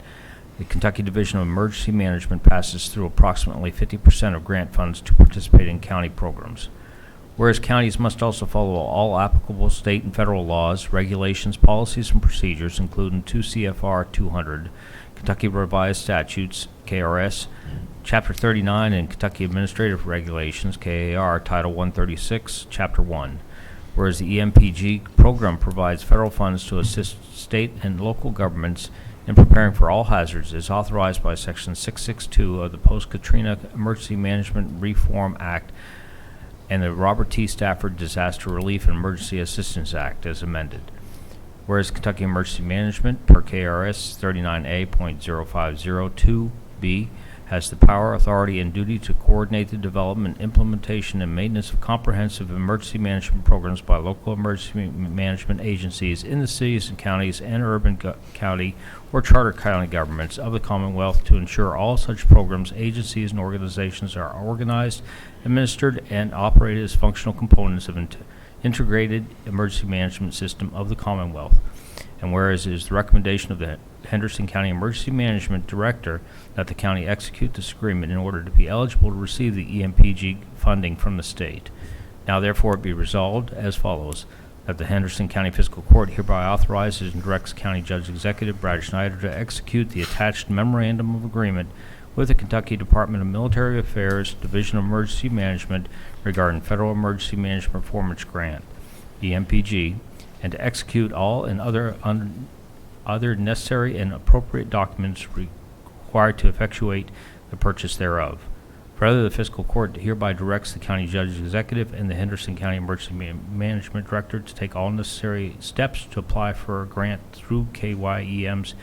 the Kentucky Division of Emergency Management passes through approximately 50% of grant funds to participate in county programs. Whereas counties must also follow all applicable state and federal laws, regulations, policies, and procedures, including 2 CFR 200, Kentucky Revised Statutes, KRS, Chapter 39, and Kentucky Administrative Regulations, KAR, Title 136, Chapter 1. Whereas the EMPG program provides federal funds to assist state and local governments in preparing for all hazards, is authorized by Section 662 of the Post-Katrina Emergency Management Reform Act and the Robert T. Stafford Disaster Relief and Emergency Assistance Act as amended. Whereas Kentucky Emergency Management, per KRS 39A.0502B, has the power, authority, and duty to coordinate the development, implementation, and maintenance of comprehensive emergency management programs by local emergency management agencies in the cities and counties and urban county or charter county governments of the Commonwealth to ensure all such programs, agencies, and organizations are organized, administered, and operated as functional components of integrated emergency management system of the Commonwealth. And whereas it is the recommendation of the Henderson County Emergency Management Director that the county execute this agreement in order to be eligible to receive the EMPG funding from the state. Now therefore it be resolved as follows, that the Henderson County Fiscal Court hereby authorizes and directs County Judge Executive Brad Schneider to execute the attached memorandum of agreement with the Kentucky Department of Military Affairs, Division of Emergency Management regarding Federal Emergency Management Performance Grant, EMPG, and to execute all and other necessary and appropriate documents required to effectuate the purchase thereof. Further, the Fiscal Court hereby directs the County Judge Executive and the Henderson County Emergency Management Director to take all necessary steps to apply for a grant through KYEM's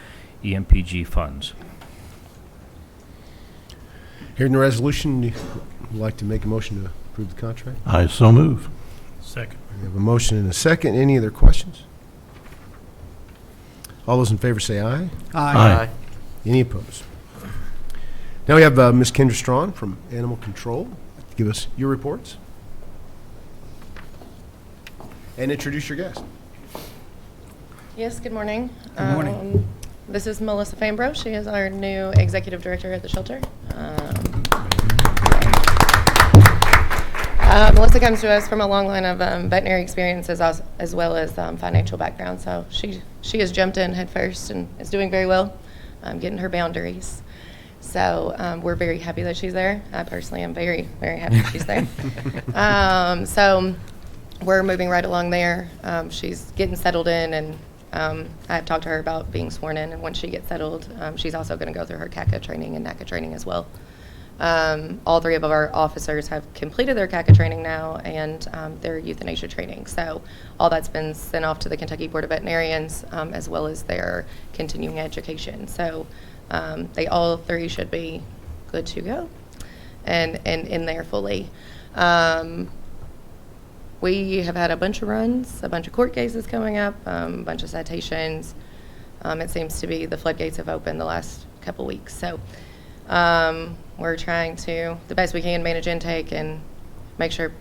EMPG funds. Hearing the resolution, would you like to make a motion to approve the contract? I so move. Second. We have a motion and a second. Any other questions? All those in favor say aye. Aye. Any opposed? Now we have Ms. Kendra Strawn from Animal Control. Give us your reports. And introduce your guest. Yes, good morning. Good morning. This is Melissa Fambro. She is our new executive director at the shelter. Melissa comes to us from a long line of veterinary experiences as well as financial background. So she has jumped in head first and is doing very well, getting her boundaries. So we're very happy that she's there. I personally am very, very happy that she's there. So we're moving right along there. She's getting settled in, and I've talked to her about being sworn in. And once she gets settled, she's also going to go through her CACA training and NACA training as well. All three of our officers have completed their CACA training now and their euthanasia training. So all that's been sent off to the Kentucky Board of Veterinarians as well as their continuing education. So they all three should be good to go and in there fully. We have had a bunch of runs, a bunch of court cases coming up, a bunch of citations. It seems to be the floodgates have opened the last couple weeks. So we're trying to, the best we can, manage intake and make sure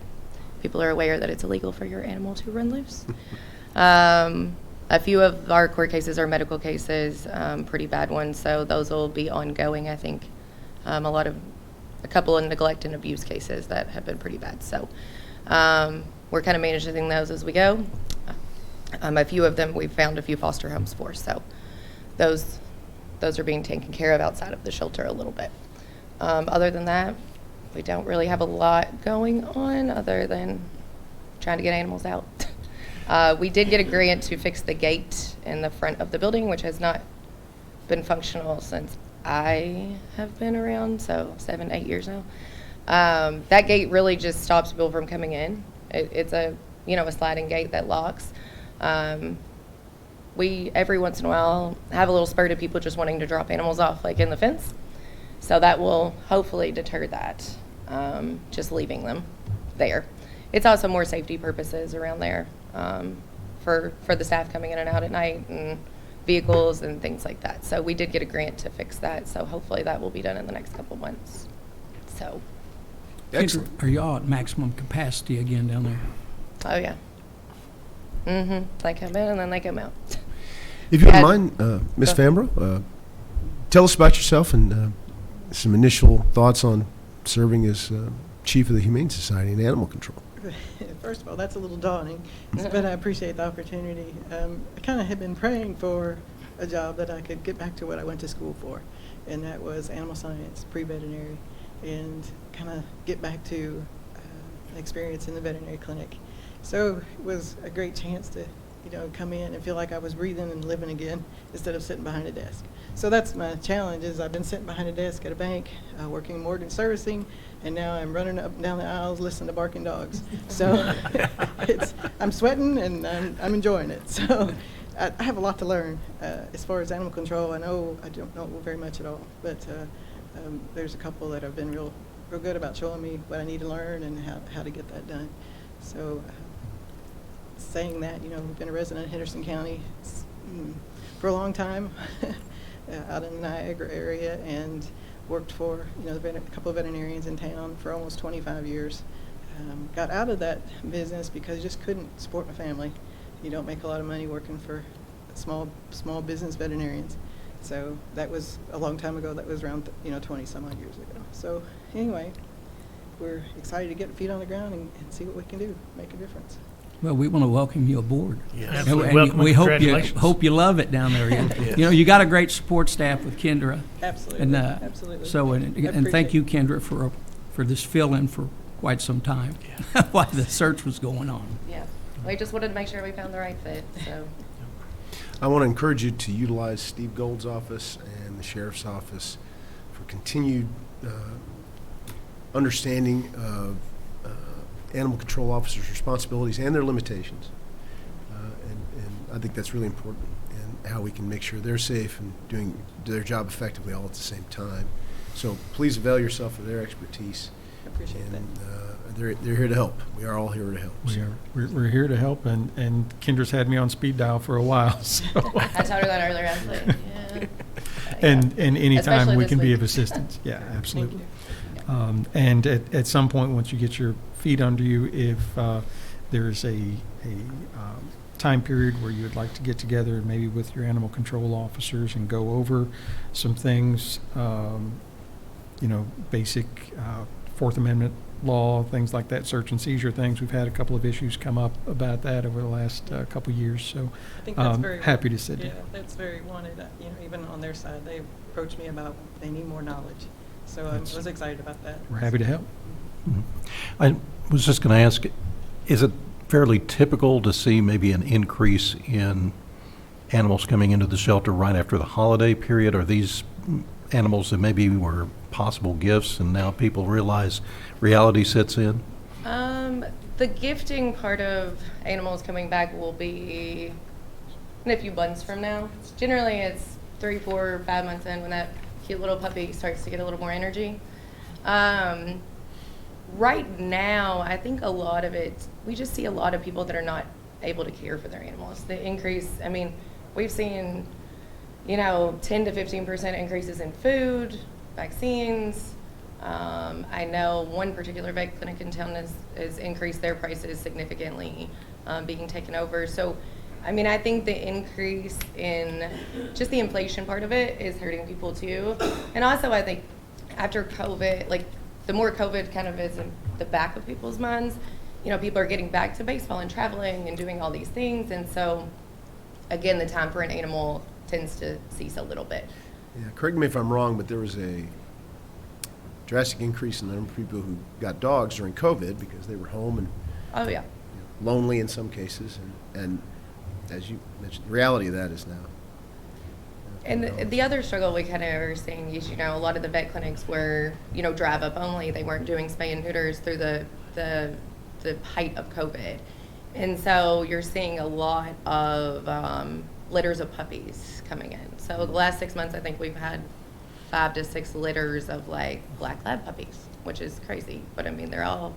people are aware that it's illegal for your animal to run loose. A few of our court cases are medical cases, pretty bad ones, so those will be ongoing, I think. A couple of neglect and abuse cases that have been pretty bad. So we're kind of managing those as we go. A few of them we've found a few foster homes for, so those are being taken care of outside of the shelter a little bit. Other than that, we don't really have a lot going on other than trying to get animals out. We did get a grant to fix the gate in the front of the building, which has not been functional since I have been around, so 7-8 years now. That gate really just stops people from coming in. It's a sliding gate that locks. We every once in a while have a little spurt of people just wanting to drop animals off, like in the fence. So that will hopefully deter that, just leaving them there. It's also more safety purposes around there for the staff coming in and out at night and vehicles and things like that. So we did get a grant to fix that. So hopefully that will be done in the next couple months. So. Excellent. Are y'all at maximum capacity again down there? Oh yeah. They come in and then they come out. If you don't mind, Ms. Fambro, tell us about yourself and some initial thoughts on serving as Chief of the Humane Society in Animal Control. First of all, that's a little daunting, but I appreciate the opportunity. I kind of had been praying for a job that I could get back to what I went to school for, and that was animal science, pre-veterinary, and kind of get back to an experience in the veterinary clinic. So it was a great chance to, come in and feel like I was breathing and living again instead of sitting behind a desk. So that's my challenge. Is I've been sitting behind a desk at a bank, working mortgage servicing, and now I'm running up and down the aisles listening to barking dogs. So I'm sweating and I'm enjoying it. So I have a lot to learn as far as animal control. I don't know very much at all, but There's a couple that have been real good about showing me what I need to learn and how to get that done. So saying that, we've been a resident of Henderson County for a long time out in the Niagara area, and worked for a couple of veterinarians in town for almost 25 years. Got out of that business because I just couldn't support my family. You don't make a lot of money working for small business veterinarians. So that was a long time ago. That was around 20 some odd years ago. So anyway, we're excited to get feet on the ground and see what we can do, make a difference. Well, we want to welcome you aboard. Yes. And Absolutely. Welcome we and hope congratulations. you love it down there. Yes. You got a great support staff with Kendra. Absolutely. And, Absolutely. So, and thank you, Kendra, for this fill-in for quite some time while the search was going on. Yeah, we just wanted to make sure we found the right fit, so. I want to encourage you to utilize Steve Gold's office and the sheriff's office for continued understanding of animal control officers' responsibilities and their limitations. And I think that's really important, and how we can make sure they're safe and doing their job effectively all at the same time. So please avail yourself of their expertise. I appreciate that. They're here to help. We are all here to help. We're here to help, and Kendra's had me on speed dial for a while, so. I told her that earlier, I was like, yeah. And anytime Especially we this can be week. of assistance, yeah, absolutely. Thank you. And at some point, once you get your feet under you, if there's a time period where you would like to get together, maybe with your animal control officers, and go over some things, basic Fourth Amendment law, things like that, search and seizure things. We've had a couple of issues come up about that over the last couple of years, so I think that's very happy to sit down. Yeah, that's very wanted. Even on their side, they approached me about they need more knowledge. So I was excited about that. We're happy to help. Mhm. I was just going to ask, is it fairly typical to see maybe an increase in animals coming into the shelter right after the holiday period? Are these animals that maybe were possible gifts and now people realize reality sets in? The gifting part of animals coming back will be in a few months from now. Generally, it's 3, 4, 5 months in when that cute little puppy starts to get a little more energy. Right now, I think a lot of it, we just see a lot of people that are not able to care for their animals. The increase, we've seen, 10 to 15% increases in food, vaccines. I know one particular vet clinic in town has increased their prices significantly, being taken over. So, I think the increase in just the inflation part of it is hurting people too. And also, I think after COVID, the more COVID kind of is in the back of people's minds, people are getting back to baseball and traveling and doing all these things. And so, again, the time for an animal tends to cease a little bit. Yeah, correct me if I'm wrong, but there was a drastic increase in the number of people who got dogs during COVID because they were home and Oh, yeah. lonely in some cases. And as you mentioned, the reality of that is now. And the other struggle we kind of are seeing is, a lot of the vet clinics were, drive up only. They weren't doing spay and neuters through the height of COVID. And so you're seeing a lot of litters of puppies coming in. So the last 6 months, I think we've had 5 to 6 litters of black lab puppies, which is crazy. But they're all,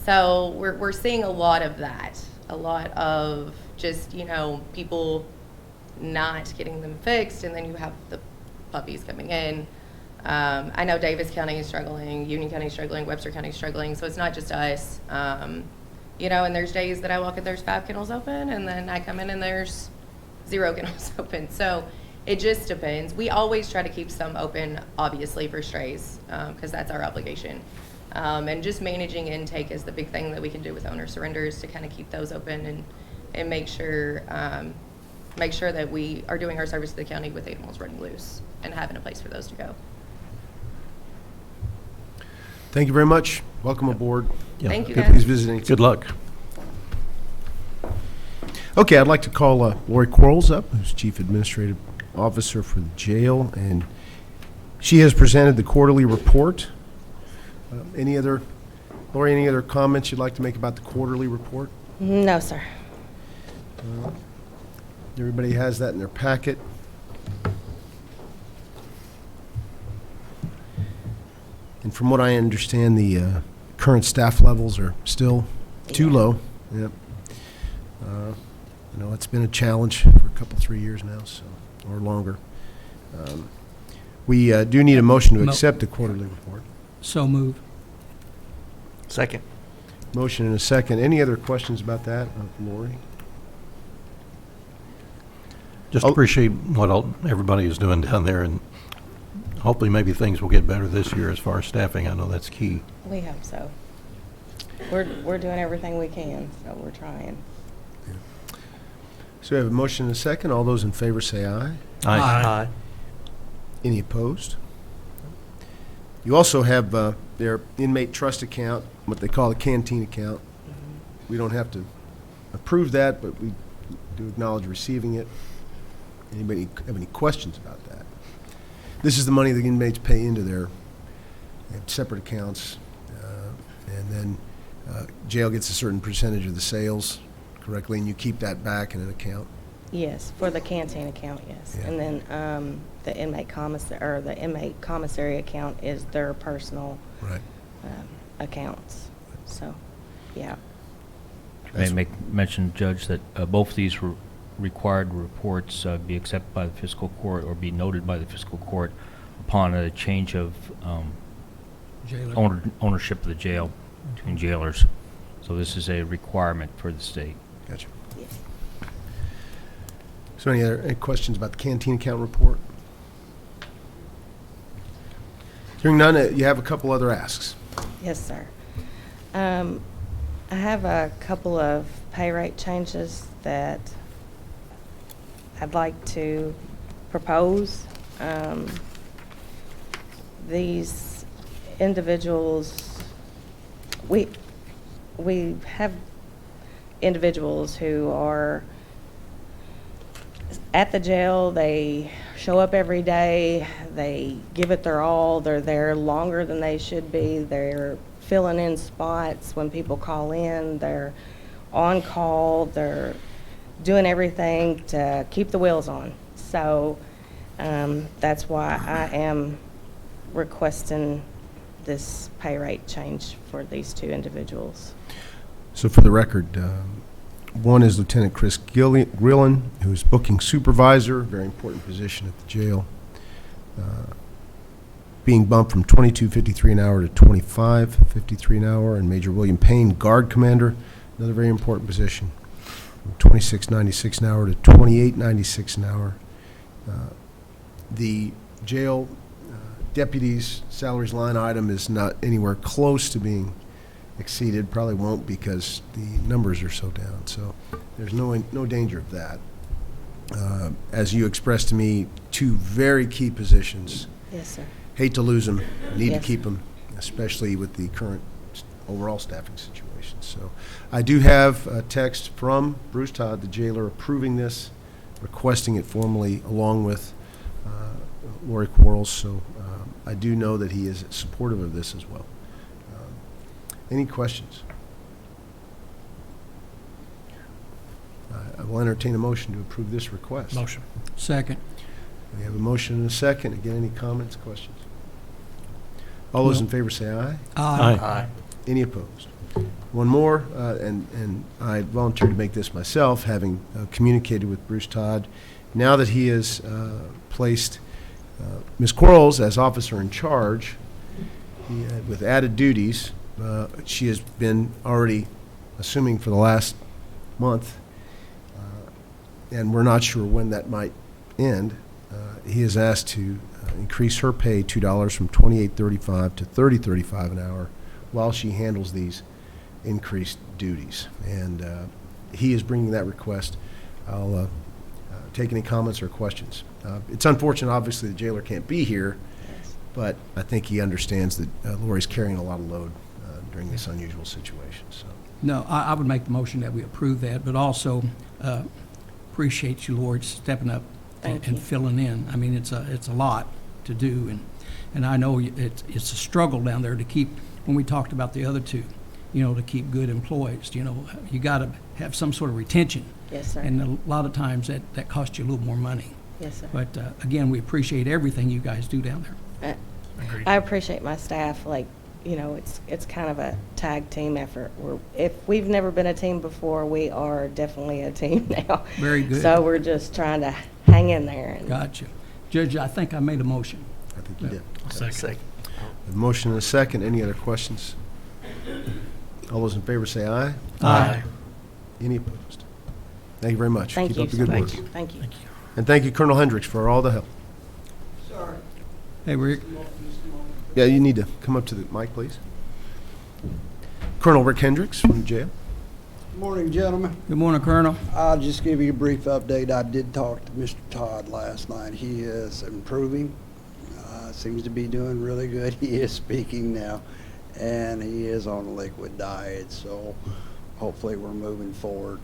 so we're seeing a lot of that. A lot of just, people not getting them fixed, and then you have the puppies coming in. I know Davis County is struggling, Union County is struggling, Webster County is struggling, so it's not just us. And there's days that I walk in, there's 5 kennels open, and then I come in and there's 0 kennels open. So it just depends. We always try to keep some open, obviously, for strays, because that's our obligation. And just managing intake is the big thing that we can do with owner surrenders to kind of keep those open and make sure that we are doing our service to the county with animals running loose and having a place for those to go. Thank you very much. Welcome aboard. Yeah. Thank you, Please guys. visit anytime. Good luck. Okay, I'd like to call Lori Quarles up, who's Chief Administrative Officer for the jail, and she has presented the quarterly report. Lori, any other comments you'd like to make about the quarterly report? No, sir. Everybody has that in their packet. And from what I understand, the current staff levels are still too low. Yep. You know, it's been a challenge for a couple, 3 years now, so, or longer. We do need a motion to accept the quarterly report. So moved. Second. Motion and a second. Any other questions about that, Lori? Just appreciate what everybody is doing down there, and hopefully maybe things will get better this year as far as staffing. I know that's key. We hope so. We're doing everything we can, so we're trying. So we have a motion and a second. All those in favor say aye. Aye. Any opposed? You also have their inmate trust account, what they call a canteen account. We don't have to approve that, but we do acknowledge receiving it. Anybody have any questions about that? This is the money the inmates pay into their separate accounts, and then jail gets a certain percentage of the sales, correctly, and you keep that back in an account. Yes, for the canteen account, yes. Yeah. And then the inmate commissary account is their personal Right. accounts. So, yeah. May I mention, Judge, that both these required reports be accepted by the fiscal court or be noted by the fiscal court upon a change of Jailer. ownership of the jail between jailers. So this is a requirement for the state. Gotcha. Yes. So any questions about the canteen account report? Hearing none, you have a couple other asks. Yes, sir. I have a couple of pay rate changes that I'd like to propose. These individuals, we have individuals who are at the jail. They show up every day. They give it their all. They're there longer than they should be. They're filling in spots when people call in. They're on call. They're doing everything to keep the wheels on. So that's why I am requesting this pay rate change for these two individuals. So for the record, one is Lieutenant Chris Grillen, who is booking supervisor, very important position at the jail, being bumped from $22.53 an hour to $25.53 an hour, and Major William Payne, guard commander, another very important position, from $26.96 an hour to $28.96 an hour. The jail deputies' salaries line item is not anywhere close to being exceeded, probably won't because the numbers are so down. So there's no danger of that. As you expressed to me, two very key positions. Yes, sir. Hate to lose them, need Yes. to keep them, especially with the current overall staffing situation. So I do have a text from Bruce Todd, the jailer, approving this, requesting it formally along with Lori Quarles. So I do know that he is supportive of this as well. Any questions? I will entertain a motion to approve this request. Motion. Second. We have a motion and a second. Again, any comments, questions? All those No. in favor say aye. Aye. Any opposed? One more, and I volunteered to make this myself, having communicated with Bruce Todd. Now that he has placed Ms. Quarles as officer in charge, with added duties, she has been already assuming for the last month, and we're not sure when that might end. He has asked to increase her pay $2 from $28.35 to $30.35 an hour while she handles these increased duties. And he is bringing that request. I'll take any comments or questions. It's unfortunate, obviously, the jailer can't be here, but I think he understands that Lori's carrying a lot of load during this unusual situation. So, No, I would make the motion that we approve that, but also appreciate you, Lord, stepping up Thank and you. filling in. I mean, it's a lot to do, and I know it's a struggle down there to keep, when we talked about the other two, to keep good employees. You got to have some sort of retention. Yes, sir. And a lot of times that costs you a little more money. Yes, sir. But again, we appreciate everything you guys do down there. Agreed. I appreciate my staff, it's kind of a tag team effort. If we've never been a team before, we are definitely a team now. Very good. So we're just trying to hang in there. And Gotcha. Judge, I think I made a motion. I think you did. Second. A motion and a second. Any other questions? All those in favor say aye. Aye. Any opposed? Thank you very much. Thank Keep you. up the good work. Thank you. And thank you, Colonel Hendricks, for all the help. Hey, Rick. Yeah, you need to come up to the mic, please. Colonel Rick Hendricks from the jail. Good morning, gentlemen. Good morning, Colonel. I'll just give you a brief update. I did talk to Mr. Todd last night. He is improving. Seems to be doing really good. He is speaking now, and he is on a liquid diet, so hopefully we're moving forward.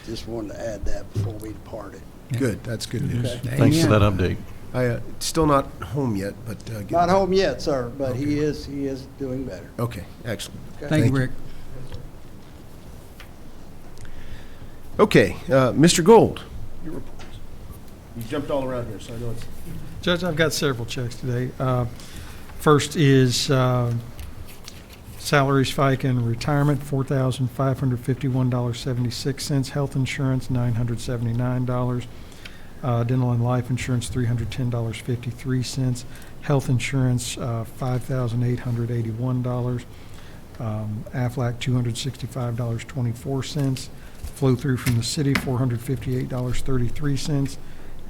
Just wanted to add that before we departed. Good, that's good news. Okay. Thanks for that update. Still not home yet, but. Not home yet, sir, but he is doing better. Okay, excellent. Thank you, Rick. Okay, Mr. Gold, your report. You jumped all around here, so I know it's. Judge, I've got several checks today. First is salaries, FICA, and retirement, $4,551.76. Health insurance, $979. Dental and life insurance, $310.53. Health insurance, $5,881. Aflac, $265.24. Flow through from the city, $458.33.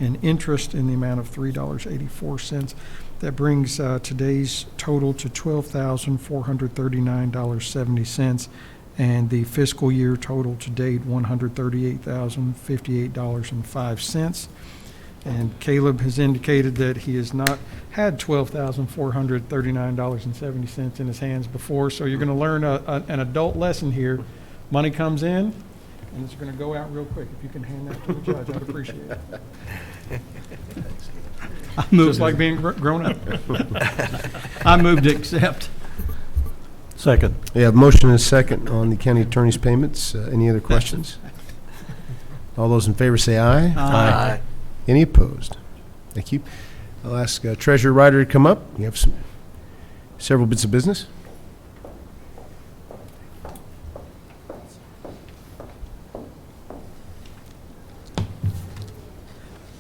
And interest in the amount of $3.84. That brings today's total to $12,439.70, and the fiscal year total to date, $138,058.05. And Caleb has indicated that he has not had $12,439.70 in his hands before, so you're going to learn an adult lesson here. Money comes in, and it's going to go out real quick. If you can hand that to the judge, I'd appreciate it. Just like being grown up. I move to accept. Second. We have motion and a second on the county attorney's payments. Any other questions? All those in favor say aye. Aye. Any opposed? Thank you. I'll ask Treasurer Ryder to come up. We have several bits of business.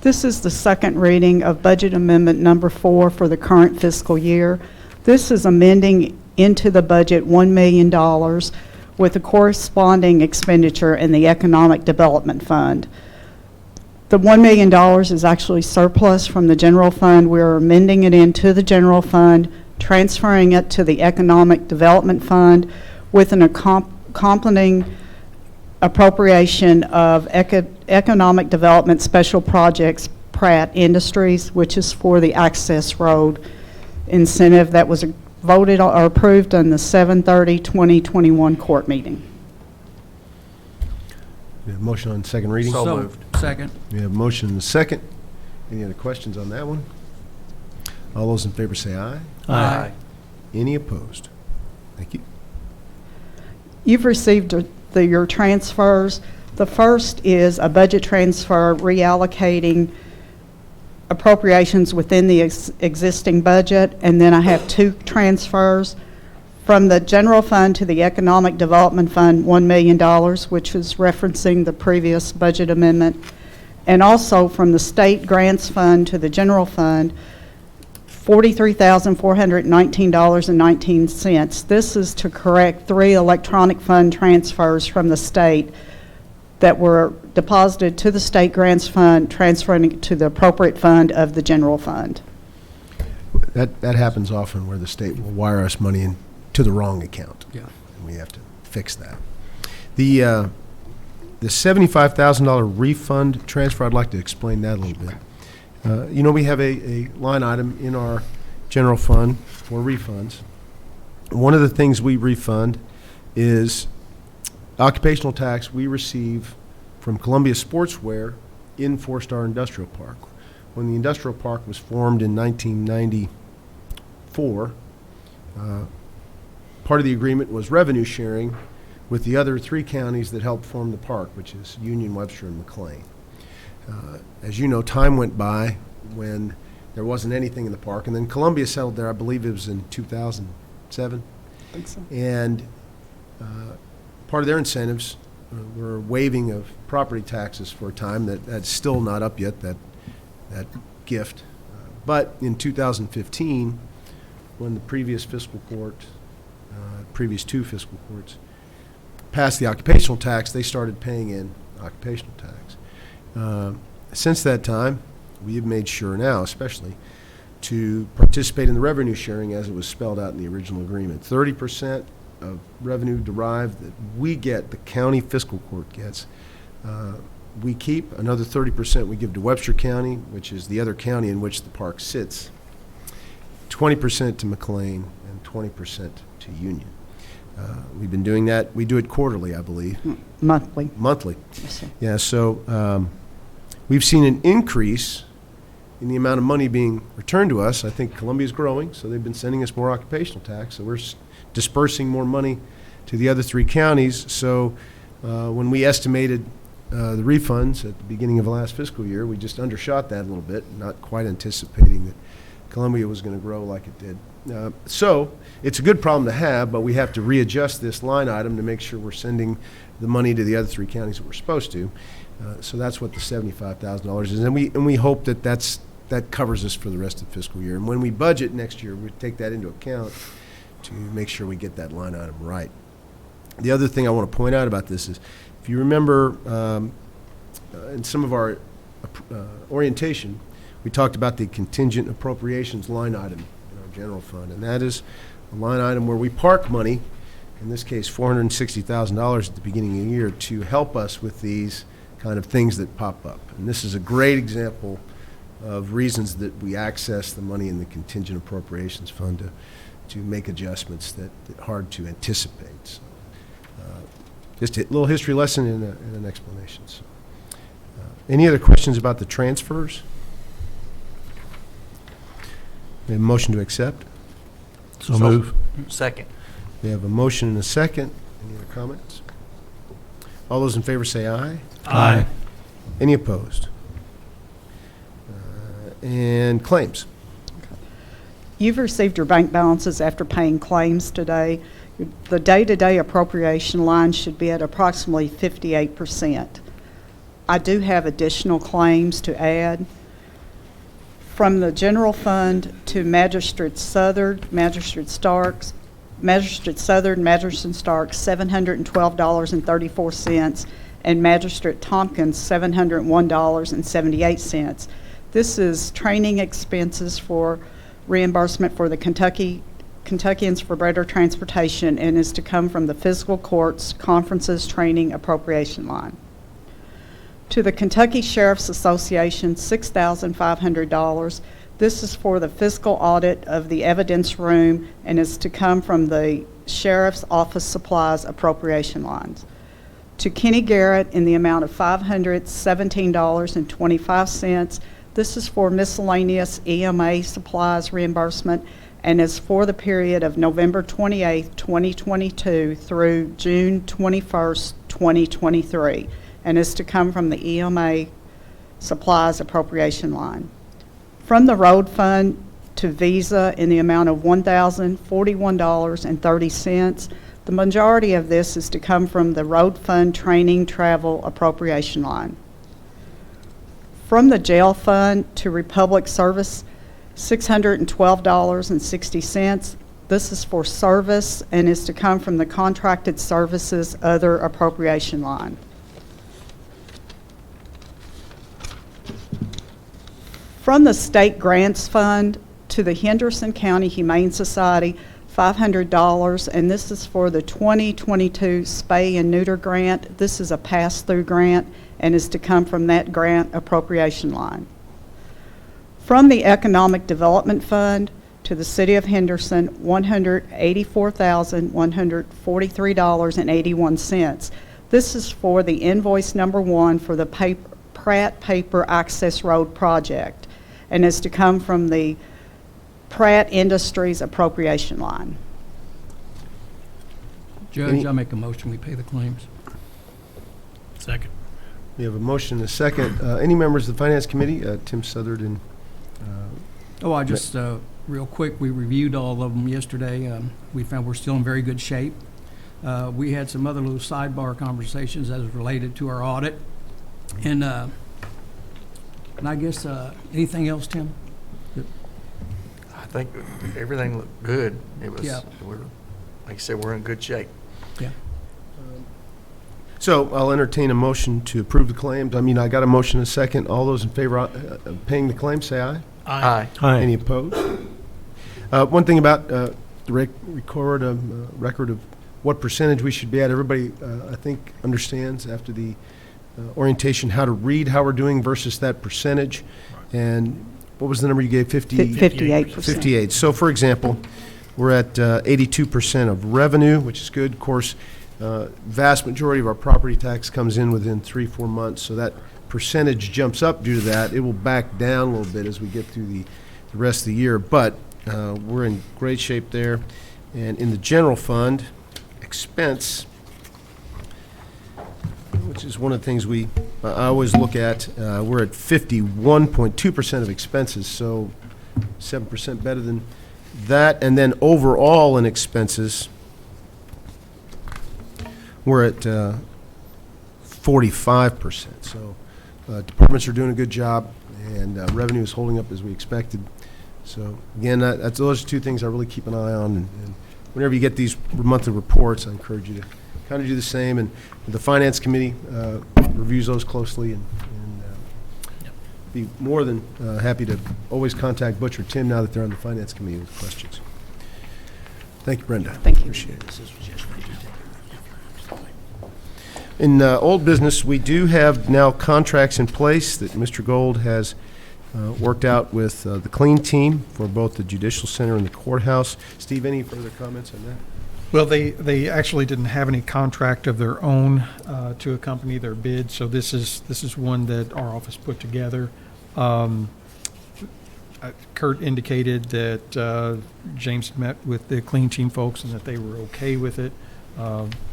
This is the second reading of Budget Amendment Number 4 for the current fiscal year. This is amending into the budget $1 million with a corresponding expenditure in the Economic Development Fund. The $1 million is actually surplus from the general fund. We're amending it into the general fund, transferring it to the Economic Development Fund with an accompanying appropriation of Economic Development Special Projects Pratt Industries, which is for the access road incentive that was voted or approved on the 7/30/2021 court meeting. We have motion on second reading. So moved. Second. We have motion and a second. Any other questions on that one? All those in favor say aye. Aye. Any opposed? Thank you. You've received your transfers. The first is a budget transfer reallocating appropriations within the existing budget, and then I have two transfers from the general fund to the Economic Development Fund, $1 million, which is referencing the previous budget amendment, and also from the state grants fund to the general fund, $43,419.19. This is to correct 3 electronic fund transfers from the state that were deposited to the state grants fund, transferring it to the appropriate fund of the general fund. That happens often where the state will wire us money into the wrong account. Yeah. And we have to fix that. The $75,000 refund transfer, I'd like to explain that a little bit. We have a line item in our general fund for refunds. One of the things we refund is occupational tax we receive from Columbia Sportswear in Four-Star Industrial Park. When the industrial park was formed in 1994, part of the agreement was revenue sharing with the other 3 counties that helped form the park, which is Union, Webster, and McLean. As you know, time went by when there wasn't anything in the park. And then Columbia settled there, I believe it was in 2007. I think so. And part of their incentives were waiving of property taxes for a time. That's still not up yet, that gift. But in 2015, when the previous fiscal court, previous two fiscal courts, passed the occupational tax, they started paying in occupational tax. Since that time, we have made sure now, especially, to participate in the revenue sharing as it was spelled out in the original agreement. 30% of revenue derived that we get, the county fiscal court gets, we keep. Another 30% we give to Webster County, which is the other county in which the park sits. 20% to McLean and 20% to Union. We've been doing that. We do it quarterly, I believe. Monthly. Monthly. Yes, sir. Yeah, so we've seen an increase in the amount of money being returned to us. I think Columbia's growing, so they've been sending us more occupational tax. So we're dispersing more money to the other three counties. So when we estimated the refunds at the beginning of last fiscal year, we just undershot that a little bit, not quite anticipating that Columbia was going to grow like it did. So it's a good problem to have, but we have to readjust this line item to make sure we're sending the money to the other three counties that we're supposed to. So that's what the $75,000 is, and we hope that that covers us for the rest of the fiscal year. And when we budget next year, we take that into account to make sure we get that line item right. The other thing I want to point out about this is, if you remember in some of our orientation, we talked about the contingent appropriations line item in our general fund, and that is a line item where we park money, in this case $460,000 at the beginning of the year, to help us with these kind of things that pop up. And this is a great example of reasons that we access the money in the contingent appropriations fund to make adjustments that are hard to anticipate. So, just a little history lesson and an explanation. So, any other questions about the transfers? We have a motion to accept. So move. Second. We have a motion and a second. Any other comments? All those in favor say aye. Aye. Any opposed? And claims. You've received your bank balances after paying claims today. The day-to-day appropriation line should be at approximately 58%. I do have additional claims to add. From the general fund to Magistrate Southern, Magistrate Starks, Magistrate Southern, Magistrate Starks, $712.34, and Magistrate Tompkins, $701.78. This is training expenses for reimbursement for the Kentuckians for Better Transportation, and is to come from the Fiscal Court's Conferences Training Appropriation line. To the Kentucky Sheriff's Association, $6,500. This is for the fiscal audit of the evidence room and is to come from the Sheriff's Office Supplies Appropriation lines. To Kenny Garrett in the amount of $517.25. This is for miscellaneous EMA supplies reimbursement and is for the period of November 28, 2022 through June 21st, 2023, and is to come from the EMA supplies appropriation line. From the road fund to Visa in the amount of $1,041.30. The majority of this is to come from the road fund training travel appropriation line. From the jail fund to Republic Service, $612.60. This is for service and is to come from the contracted services other appropriation line. From the state grants fund to the Henderson County Humane Society, $500, and this is for the 2022 spay and neuter grant. This is a pass-through grant and is to come from that grant appropriation line. From the Economic Development Fund to the City of Henderson, $184,143.81. This is for the invoice number 1 for the Pratt Paper Access Road project and is to come from the Pratt Industries appropriation line. Judge, I make a motion, we pay the claims. Second. We have a motion and a second. Any members of the Finance Committee? Tim Southard and Oh, I just, real quick, we reviewed all of them yesterday. We found we're still in very good shape. We had some other little sidebar conversations as related to our audit. And I guess, anything else, Tim? I think everything looked good. It was, Yeah. like I said, we're in good shape. Yeah. So I'll entertain a motion to approve the claims. I got a motion and a second. All those in favor of paying the claims, say aye. Aye. Any opposed? One thing about the record of what percentage we should be at. Everybody, I think, understands after the orientation how to read how we're doing versus that percentage. And what was the number you gave? 58%. 58. So, for example, we're at 82% of revenue, which is good. Of course, vast majority of our property tax comes in within 3-4 months, so that percentage jumps up due to that. It will back down a little bit as we get through the rest of the year, but we're in great shape there. And in the general fund expense, which is one of the things I always look at, we're at 51.2% of expenses, so 7% better than that. And then overall in expenses, we're at 45%. So departments are doing a good job, and revenue is holding up as we expected. So again, those are two things I really keep an eye on. And whenever you get these monthly reports, I encourage you to kind of do the same. And the Finance Committee reviews those closely, and be more than happy to always contact Butch or Tim now that they're on the Finance Committee with questions. Thank you, Brenda. Thank you. Appreciate it. In old business, we do have now contracts in place that Mr. Gold has worked out with the clean team for both the Judicial Center and the courthouse. Steve, any further comments on that? Well, they actually didn't have any contract of their own to accompany their bid, so this is one that our office put together. Kurt indicated that James met with the clean team folks and that they were okay with it.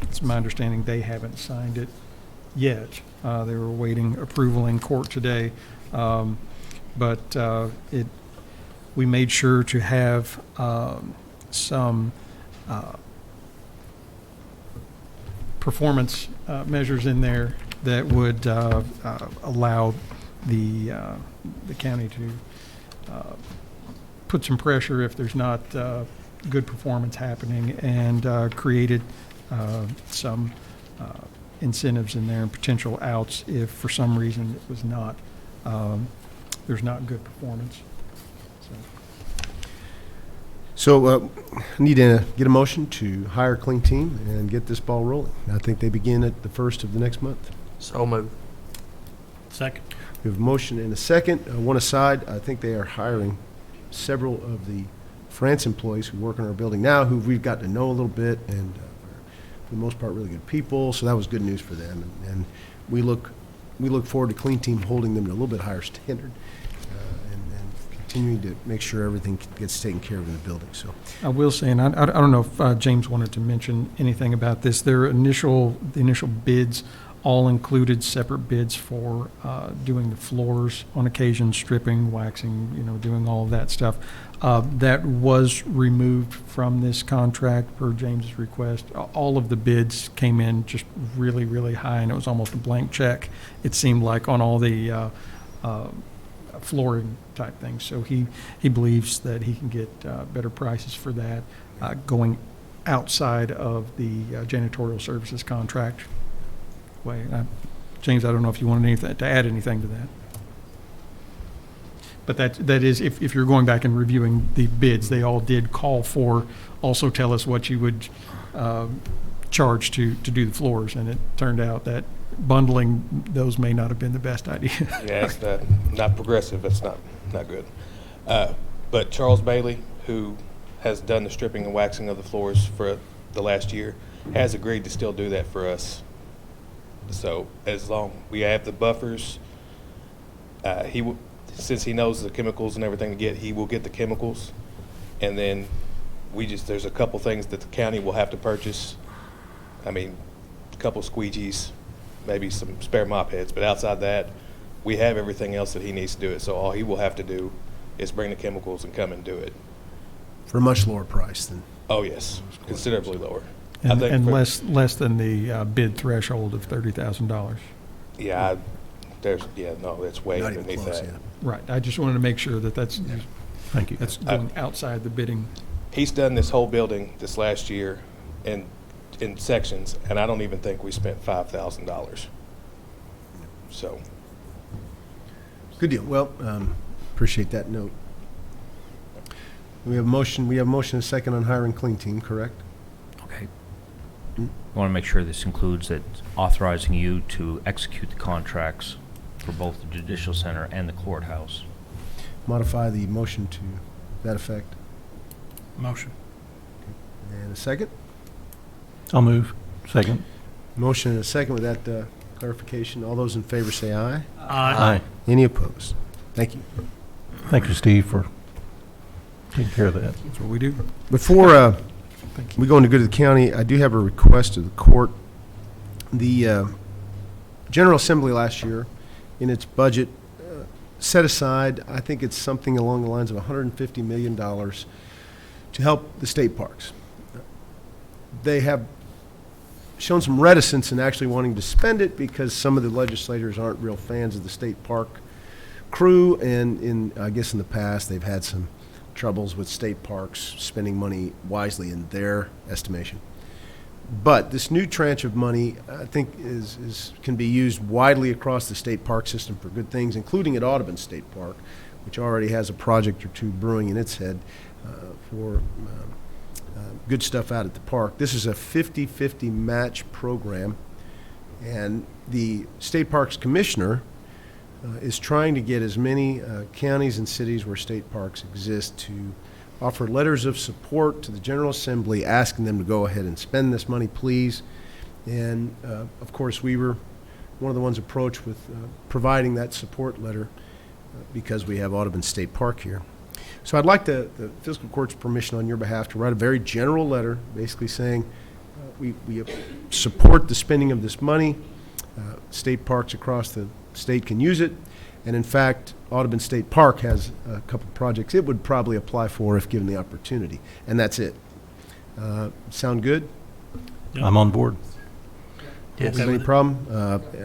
It's my understanding they haven't signed it yet. They were awaiting approval in court today. But we made sure to have some performance measures in there that would allow the county to put some pressure if there's not good performance happening, and created some incentives in there and potential outs if for some reason it was not there's not good performance. So I need to get a motion to hire a clean team and get this ball rolling. I think they begin at the 1st of the next month. So moved. Second. We have a motion and a second. One aside, I think they are hiring several of the France employees who work in our building now, who we've gotten to know a little bit, and for the most part, really good people. So that was good news for them. And we look forward to Clean Team holding them to a little bit higher standard, and continuing to make sure everything gets taken care of in the building. So I will say, and I don't know if James wanted to mention anything about this. The initial bids all included separate bids for doing the floors on occasion, stripping, waxing, doing all of that stuff. That was removed from this contract per James's request. All of the bids came in just really, really high, and it was almost a blank check, it seemed like, on all the flooring type things. So he believes that he can get better prices for that going outside of the janitorial services contract way. James, I don't know if you wanted anything to add anything to that. But that is, if you're going back and reviewing the bids, they all did call for, also tell us what you would charge to do the floors, and it turned out that bundling those may not have been the best idea. Yeah, it's not progressive. That's not good. But Charles Bailey, who has done the stripping and waxing of the floors for the last year, has agreed to still do that for us. So as long we have the buffers, since he knows the chemicals and everything to get, he will get the chemicals, and then there's a couple things that the county will have to purchase. I mean, a couple squeegees, maybe some spare mop heads, but outside that, we have everything else that he needs to do it. So all he will have to do is bring the chemicals and come and do it. For a much lower price than. Oh, yes, considerably lower. I And think and for- less than the bid threshold of $30,000. Yeah, no, that's way Not even underneath close, that. yeah. Right, I just wanted to make sure that that's Thank you. going outside the bidding. He's done this whole building this last year in sections, and I don't even think we spent $5,000. So, Good deal. Well, appreciate that note. We have a motion and a second on hiring clean team, correct? Okay. I want to make sure this includes that authorizing you to execute the contracts for both the judicial center and the courthouse. Modify the motion to that effect. Motion. And a second? I'll move. Second. Motion and a second with that clarification. All those in favor say aye. Aye. Any opposed? Thank you. Thank you, Steve, for taking care of that. That's what we do. Before we go into good of the county, I do have a request of the court. The General Assembly last year, in its budget, set aside, I think it's something along the lines of $150 million to help the state parks. They have shown some reticence in actually wanting to spend it because some of the legislators aren't real fans of the state park crew, and I guess in the past they've had some troubles with state parks spending money wisely in their estimation. But this new tranche of money, I think, can be used widely across the state park system for good things, including at Audubon State Park, which already has a project or two brewing in its head for good stuff out at the park. This is a 50-50 match program, and the State Parks Commissioner is trying to get as many counties and cities where state parks exist to offer letters of support to the General Assembly, asking them to go ahead and spend this money, please. And, of course, we were one of the ones approached with providing that support letter because we have Audubon State Park here. So I'd like the fiscal court's permission on your behalf to write a very general letter, basically saying we support the spending of this money. State parks across the state can use it. And in fact, Audubon State Park has a couple projects it would probably apply for if given the opportunity. And that's it. Sound good? I'm on board. Yes. Is there any problem?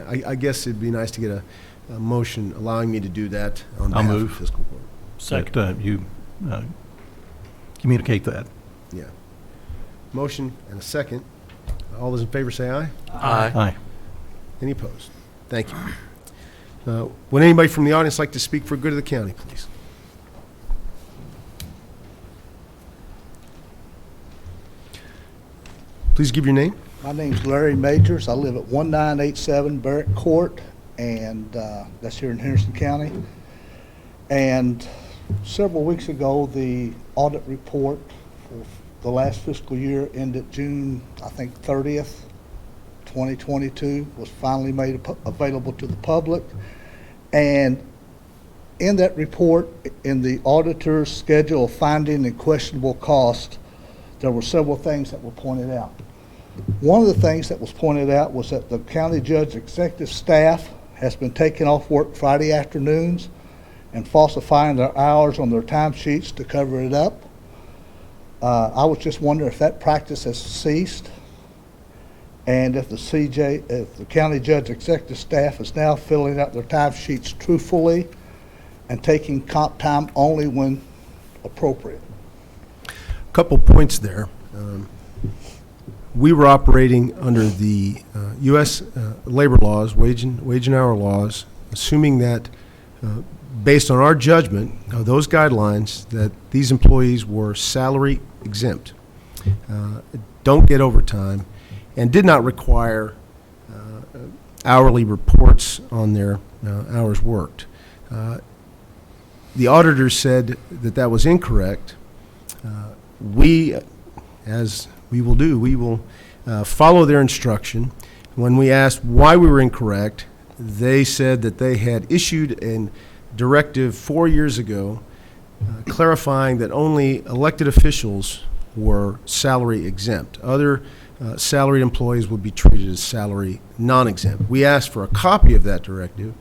I guess it'd be nice to get a motion allowing me to do that on I'll behalf move. of fiscal court. Second. That you communicate that. Yeah. Motion and a second. All those in favor say aye. Aye. Any opposed? Thank you. Would anybody from the audience like to speak for good of the county, please? Please give your name. My name's Larry Majors. I live at 1987 Barrett Court, and that's here in Henderson County. And several weeks ago, the audit report for the last fiscal year ended June, I think, 30th, 2022, was finally made available to the public. And in that report, in the auditor's schedule of finding and questionable cost, there were several things that were pointed out. One of the things that was pointed out was that the county judge executive staff has been taking off work Friday afternoons and falsifying their hours on their timesheets to cover it up. I was just wondering if that practice has ceased, and if the county judge executive staff is now filling out their timesheets truthfully and taking comp time only when appropriate. Couple points there. We were operating under the U.S. labor laws, wage and hour laws, assuming that based on our judgment of those guidelines, that these employees were salary exempt, don't get overtime, and did not require hourly reports on their hours worked. The auditors said that that was incorrect. We, as we will do, we will follow their instruction. When we asked why we were incorrect, they said that they had issued a directive 4 years ago clarifying that only elected officials were salary exempt. Other salaried employees would be treated as salary non-exempt. We asked for a copy of that directive.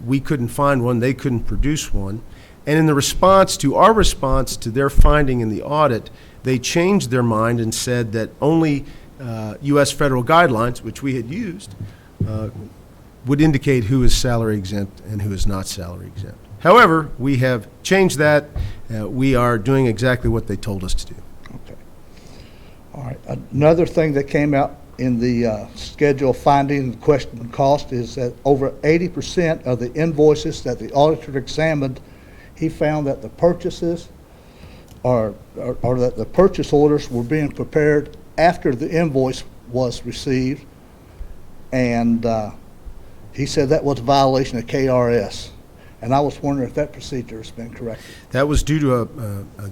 We couldn't find one. They couldn't produce one. And in the response to our response to their finding in the audit, they changed their mind and said that only U.S. federal guidelines, which we had used, would indicate who is salary exempt and who is not salary exempt. However, we have changed that. We are doing exactly what they told us to do. Okay. All right. Another thing that came out in the schedule finding and question and cost is that over 80% of the invoices that the auditor examined, he found that the purchases or that the purchase orders were being prepared after the invoice was received, and he said that was a violation of KRS. And I was wondering if that procedure has been corrected. That was due to a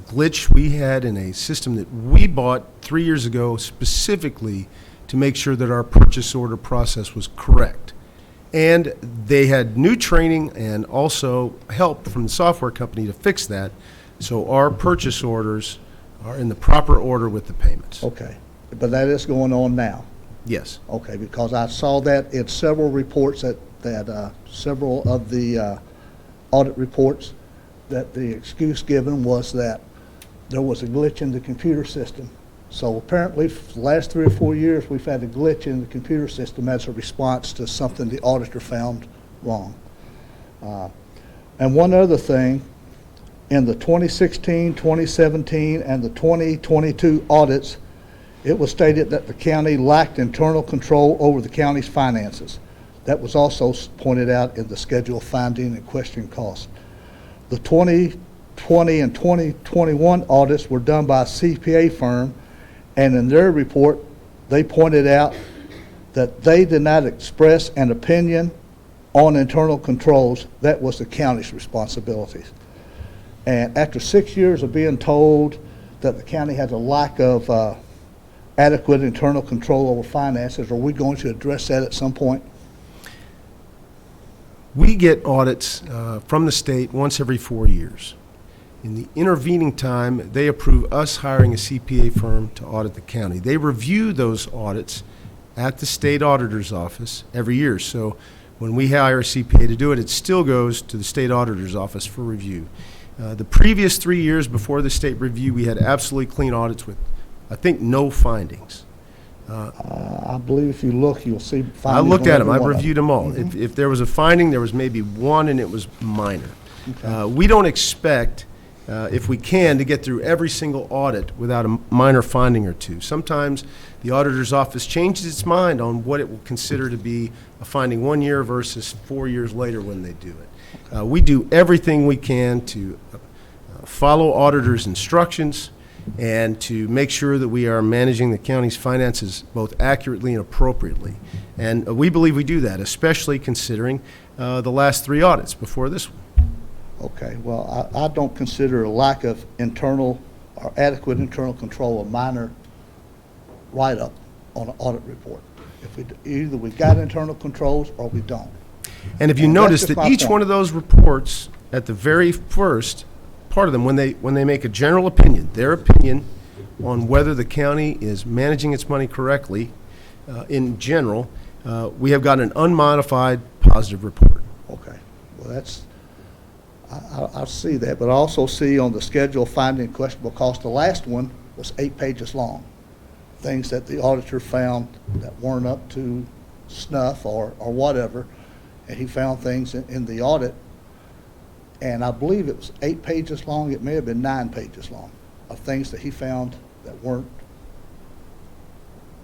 glitch we had in a system that we bought 3 years ago specifically to make sure that our purchase order process was correct. And they had new training and also help from the software company to fix that, so our purchase orders are in the proper order with the payments. Okay, but that is going on now? Yes. Okay, because I saw that in several reports that several of the audit reports, that the excuse given was that there was a glitch in the computer system. So apparently, for the last 3 or 4 years, we've had a glitch in the computer system as a response to something the auditor found wrong. And one other thing, in the 2016, 2017, and the 2022 audits, it was stated that the county lacked internal control over the county's finances. That was also pointed out in the schedule of finding and question costs. The 2020 and 2021 audits were done by a CPA firm, and in their report, they pointed out that they did not express an opinion on internal controls. That was the county's responsibilities. And after 6 years of being told that the county has a lack of adequate internal control over finances, are we going to address that at some point? We get audits from the state once every 4 years. In the intervening time, they approve us hiring a CPA firm to audit the county. They review those audits at the state auditor's office every year. So when we hire a CPA to do it, it still goes to the state auditor's office for review. The previous 3 years before the state review, we had absolutely clean audits with, I think, no findings. I believe if you look, you'll see findings. I looked at them. I I reviewed them all. If there was a finding, there was maybe one, and it was minor. Okay. We don't expect, if we can, to get through every single audit without a minor finding or two. Sometimes the auditor's office changes its mind on what it will consider to be a finding 1 year versus 4 years later when they do it. We do everything we can to follow auditors' instructions and to make sure that we are managing the county's finances both accurately and appropriately. And we believe we do that, especially considering the last 3 audits before this one. Okay, well, I don't consider a lack of internal or adequate internal control a minor write-up on an audit report. If we, either we got internal controls or we don't. And if you notice that each one of those reports, at the very first part of them, when they make a general opinion, their opinion on whether the county is managing its money correctly, in general, we have got an unmodified positive report. Okay, well, that's, I see that, but I also see on the schedule finding questionable cost, the last one was 8 pages long. Things that the auditor found that weren't up to snuff or whatever, and he found things in the audit, and I believe it was 8 pages long. It may have been 9 pages long of things that he found that weren't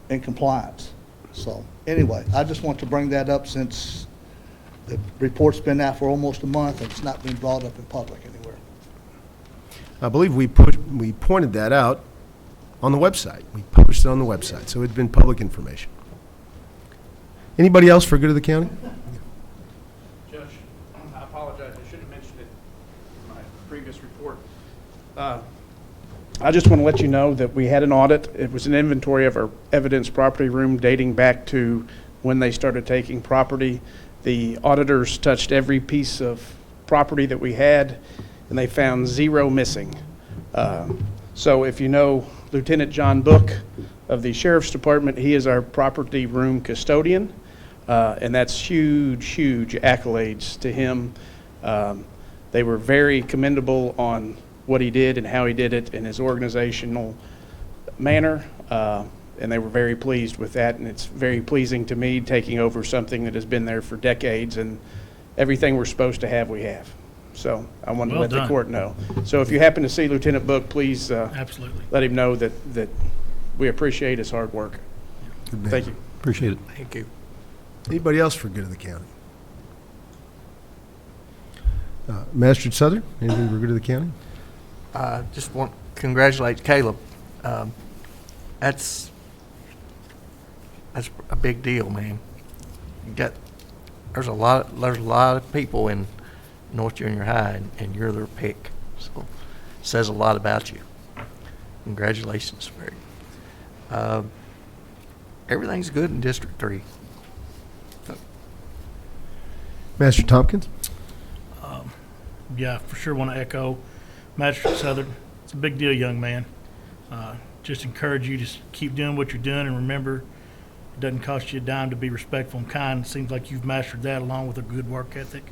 in compliance. So anyway, I just want to bring that up since the report's been out for almost a month and it's not been brought up in public anywhere. I believe we pointed that out on the website. We published it on the website, so it's been public information. Anybody else for good of the county? Judge, I apologize. I should have mentioned it in my previous report. I just want to let you know that we had an audit. It was an inventory of our evidence property room dating back to when they started taking property. The auditors touched every piece of property that we had, and they found 0 missing. So if you know Lieutenant John Book of the Sheriff's Department, he is our property room custodian, and that's huge, huge accolades to him. They were very commendable on what he did and how he did it in his organizational manner, and they were very pleased with that, and it's very pleasing to me taking over something that has been there for decades, and everything we're supposed to have, we have. So I wanted to Well let the done. court know. So if you happen to see Lieutenant Book, please Absolutely. let him know that we appreciate his hard work. Good man. Thank you. Appreciate it. Thank you. Anybody else for good of the county? Master Southern, anything for good of the county? Just want to congratulate Caleb. That's a big deal, man. There's a lot of people in North Junior High, and you're their pick. So it says a lot about you. Congratulations, Greg. Everything's good in District 3. Master Tompkins? Yeah, for sure want to echo Magistrate Southern. It's a big deal, young man. Just encourage you to keep doing what you're doing, and remember, it doesn't cost you a dime to be respectful and kind. It seems like you've mastered that along with a good work ethic.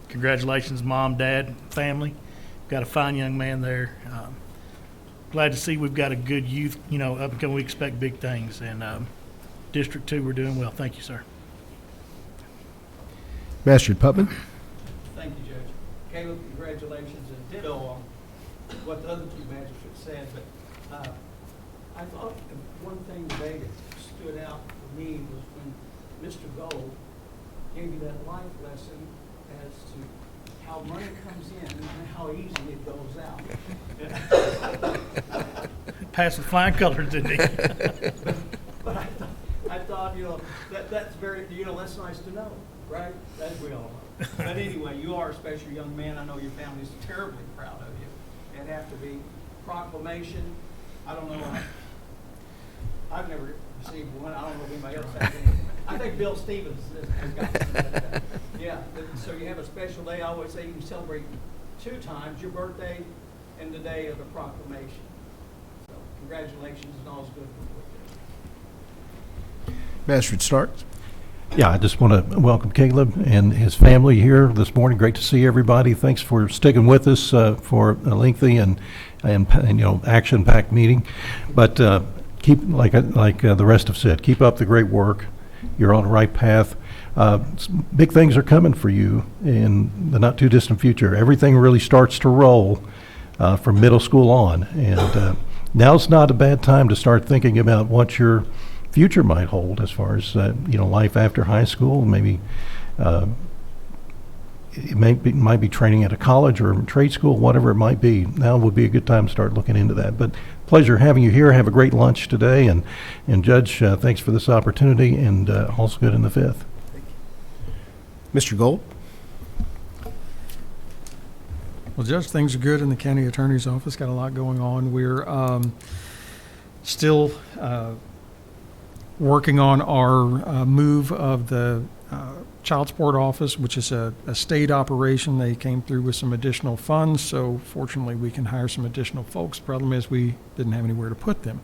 Congratulations, Mom, Dad, family. Got a fine young man there. Glad to see we've got a good youth, up and coming. We expect big things. And District 2, we're doing well. Thank you, sir. Master Putman? Thank you, Judge. Caleb, congratulations, and ditto on what the other two magistrates said, but I thought one thing today that stood out for me was when Mr. Gold gave you that life lesson as to how money comes in and how easy it goes out. Passed with flying colors, didn't he? But I thought, that's very, that's nice to know, right? As we all know. But anyway, you are a special young man. I know your family's terribly proud of you. And after the proclamation, I don't know, I've never received one. I don't know if anybody else has any. I think Bill Stevens has got one. Yeah, so you have a special day. I always say you can celebrate 2 times, your birthday and the day of the proclamation. So congratulations, and all's good for you. Master Starks? Yeah, I just want to welcome Caleb and his family here this morning. Great to see everybody. Thanks for sticking with us for a lengthy and action-packed meeting. But keep, like the rest have said, keep up the great work. You're on the right path. Big things are coming for you in the not-too-distant future. Everything really starts to roll from middle school on. And now's not a bad time to start thinking about what your future might hold as far as life after high school. Maybe it might be training at a college or a trade school, whatever it might be. Now would be a good time to start looking into that. But pleasure having you here. Have a great lunch today, and Judge, thanks for this opportunity, and all's good in the 5th. Mr. Gold? Well, Judge, things are good in the county attorney's office. Got a lot going on. We're still working on our move of the child support office, which is a state operation. They came through with some additional funds, so fortunately we can hire some additional folks. Problem is we didn't have anywhere to put them.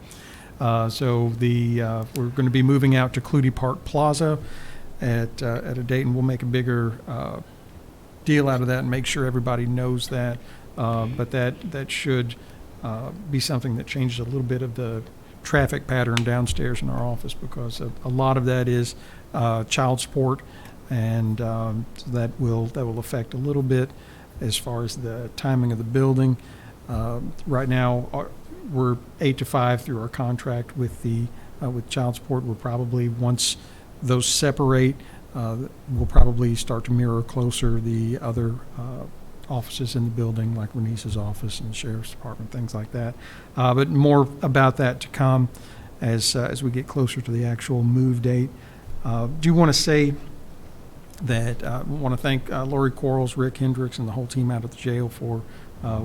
So we're going to be moving out to Clutie Park Plaza at a date, and we'll make a bigger deal out of that and make sure everybody knows that. But that should be something that changes a little bit of the traffic pattern downstairs in our office, because a lot of that is child support, and so that will affect a little bit as far as the timing of the building. Right now, we're 8 to 5 through our contract with child support. We're probably, once those separate, we'll probably start to mirror closer the other offices in the building, like Renice's office and the sheriff's department, things like that. But more about that to come as we get closer to the actual move date. Do want to say that I want to thank Lori Quarles, Rick Hendricks, and the whole team out at the jail for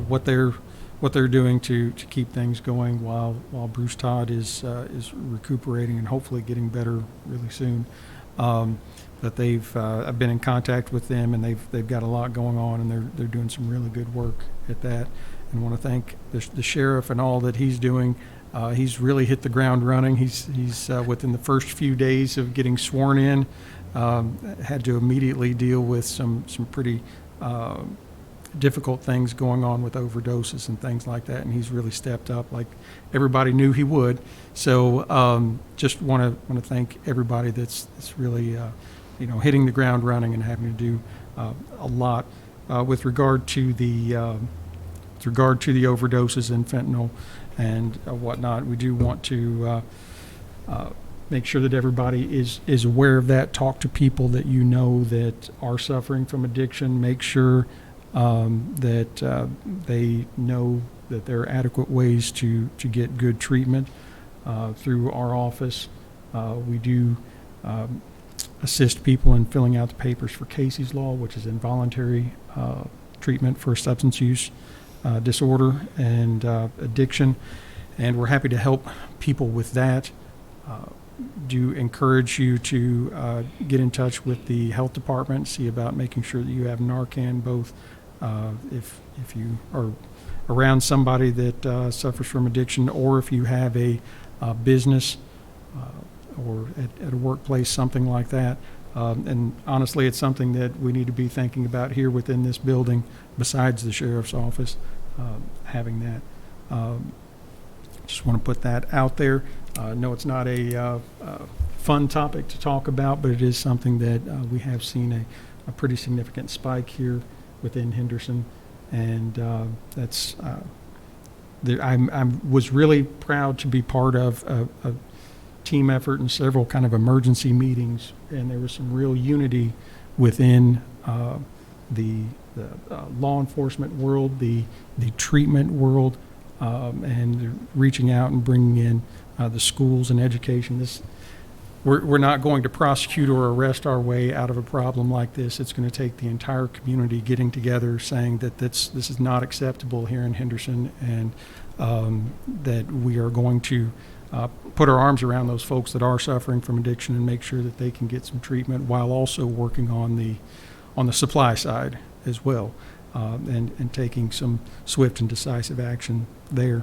what they're doing to keep things going while Bruce Todd is recuperating and hopefully getting better really soon. But I've been in contact with them, and they've got a lot going on, and they're doing some really good work at that. And want to thank the sheriff and all that he's doing. He's really hit the ground running. He's within the first few days of getting sworn in, had to immediately deal with some pretty difficult things going on with overdoses and things like that, and he's really stepped up like everybody knew he would. So just want to thank everybody that's really hitting the ground running and having to do a lot with regard to the overdoses and fentanyl and whatnot. We do want to make sure that everybody is aware of that. Talk to people that you know that are suffering from addiction. Make sure that they know that there are adequate ways to get good treatment through our office. We do assist people in filling out the papers for Casey's Law, which is involuntary treatment for substance use disorder and addiction, and we're happy to help people with that. Do encourage you to get in touch with the health department, see about making sure that you have Narcan, both if you are around somebody that suffers from addiction, or if you have a business or at a workplace, something like that. And honestly, it's something that we need to be thinking about here within this building, besides the sheriff's office, having that. Just want to put that out there. No, it's not a fun topic to talk about, but it is something that we have seen a pretty significant spike here within Henderson, and that's. I was really proud to be part of a team effort and several kind of emergency meetings, and there was some real unity within the law enforcement world, the treatment world, and reaching out and bringing in the schools and education. We're not going to prosecute or arrest our way out of a problem like this. It's going to take the entire community getting together, saying that this is not acceptable here in Henderson, and that we are going to put our arms around those folks that are suffering from addiction and make sure that they can get some treatment, while also working on the supply side as well, and taking some swift and decisive action there.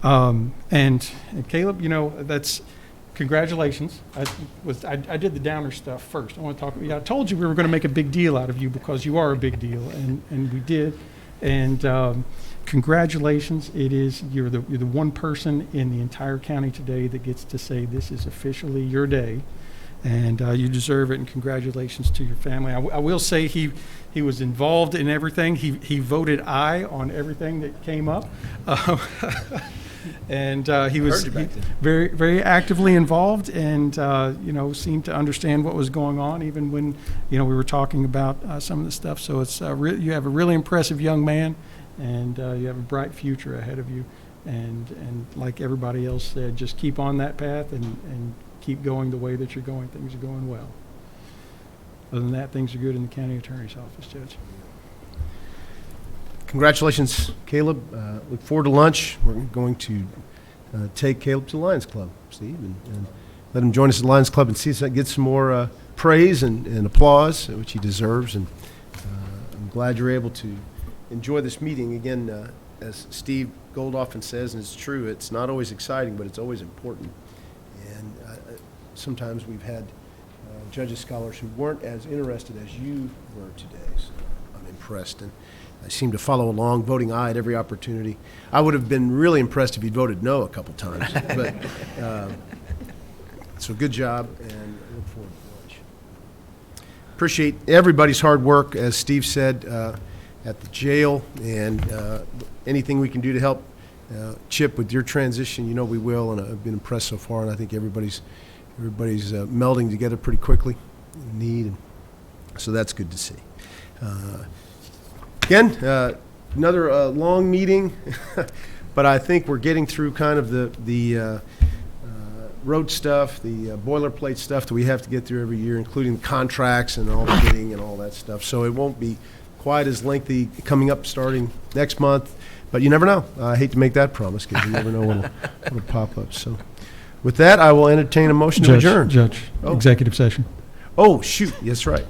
And Caleb, that's. Congratulations. I did the downer stuff first. I want to talk. I told you we were going to make a big deal out of you because you are a big deal, and we did. And congratulations. You're the one person in the entire county today that gets to say this is officially your day, and you deserve it. And congratulations to your family. I will say he was involved in everything. He voted aye on everything that came up. And he was very, very actively involved, and seemed to understand what was going on, even when we were talking about some of the stuff. So it's you have a really impressive young man, and you have a bright future ahead of you. And like everybody else said, just keep on that path and keep going the way that you're going. Things are going well. Other than that, things are good in the county attorney's office, Judge. Congratulations, Caleb. Look forward to lunch. We're going to take Caleb to the Lions Club, Steve, and let him join us at the Lions Club and see if that gets some more praise and applause, which he deserves. And I'm glad you're able to enjoy this meeting. Again, as Steve Gold often says, and it's true, it's not always exciting, but it's always important. And sometimes we've had judges, scholars who weren't as interested as you were today. So I'm impressed. And I seem to follow along, voting aye at every opportunity. I would have been really impressed if he'd voted no a couple times. But so good job, and I look forward to lunch. Appreciate everybody's hard work, as Steve said, at the jail, and anything we can do to help Chip with your transition, we will. And I've been impressed so far, and I think everybody's melding together pretty quickly in need, and so that's good to see. Again, another long meeting, but I think we're getting through kind of the road stuff, the boilerplate stuff that we have to get through every year, including contracts and all the bidding and all that stuff. So it won't be quite as lengthy coming up starting next month, but you never know. I hate to make that promise because you never know what'll pop up. So with that, I will entertain a motion to adjourn. Judge, executive session. Oh, shoot. That's right.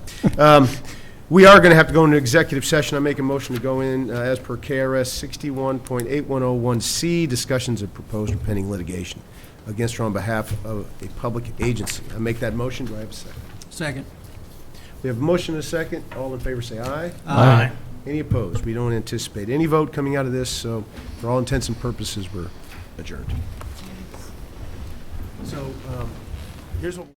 We are going to have to go into executive session. I make a motion to go in as per KRS 61.8101C, discussions of proposed or pending litigation against or on behalf of a public agency. I make that motion. Do I have a second? Second. We have a motion and a second. All in favor, say aye. Aye. Any opposed? We don't anticipate any vote coming out of this, so for all intents and purposes, we're adjourned. So here's what.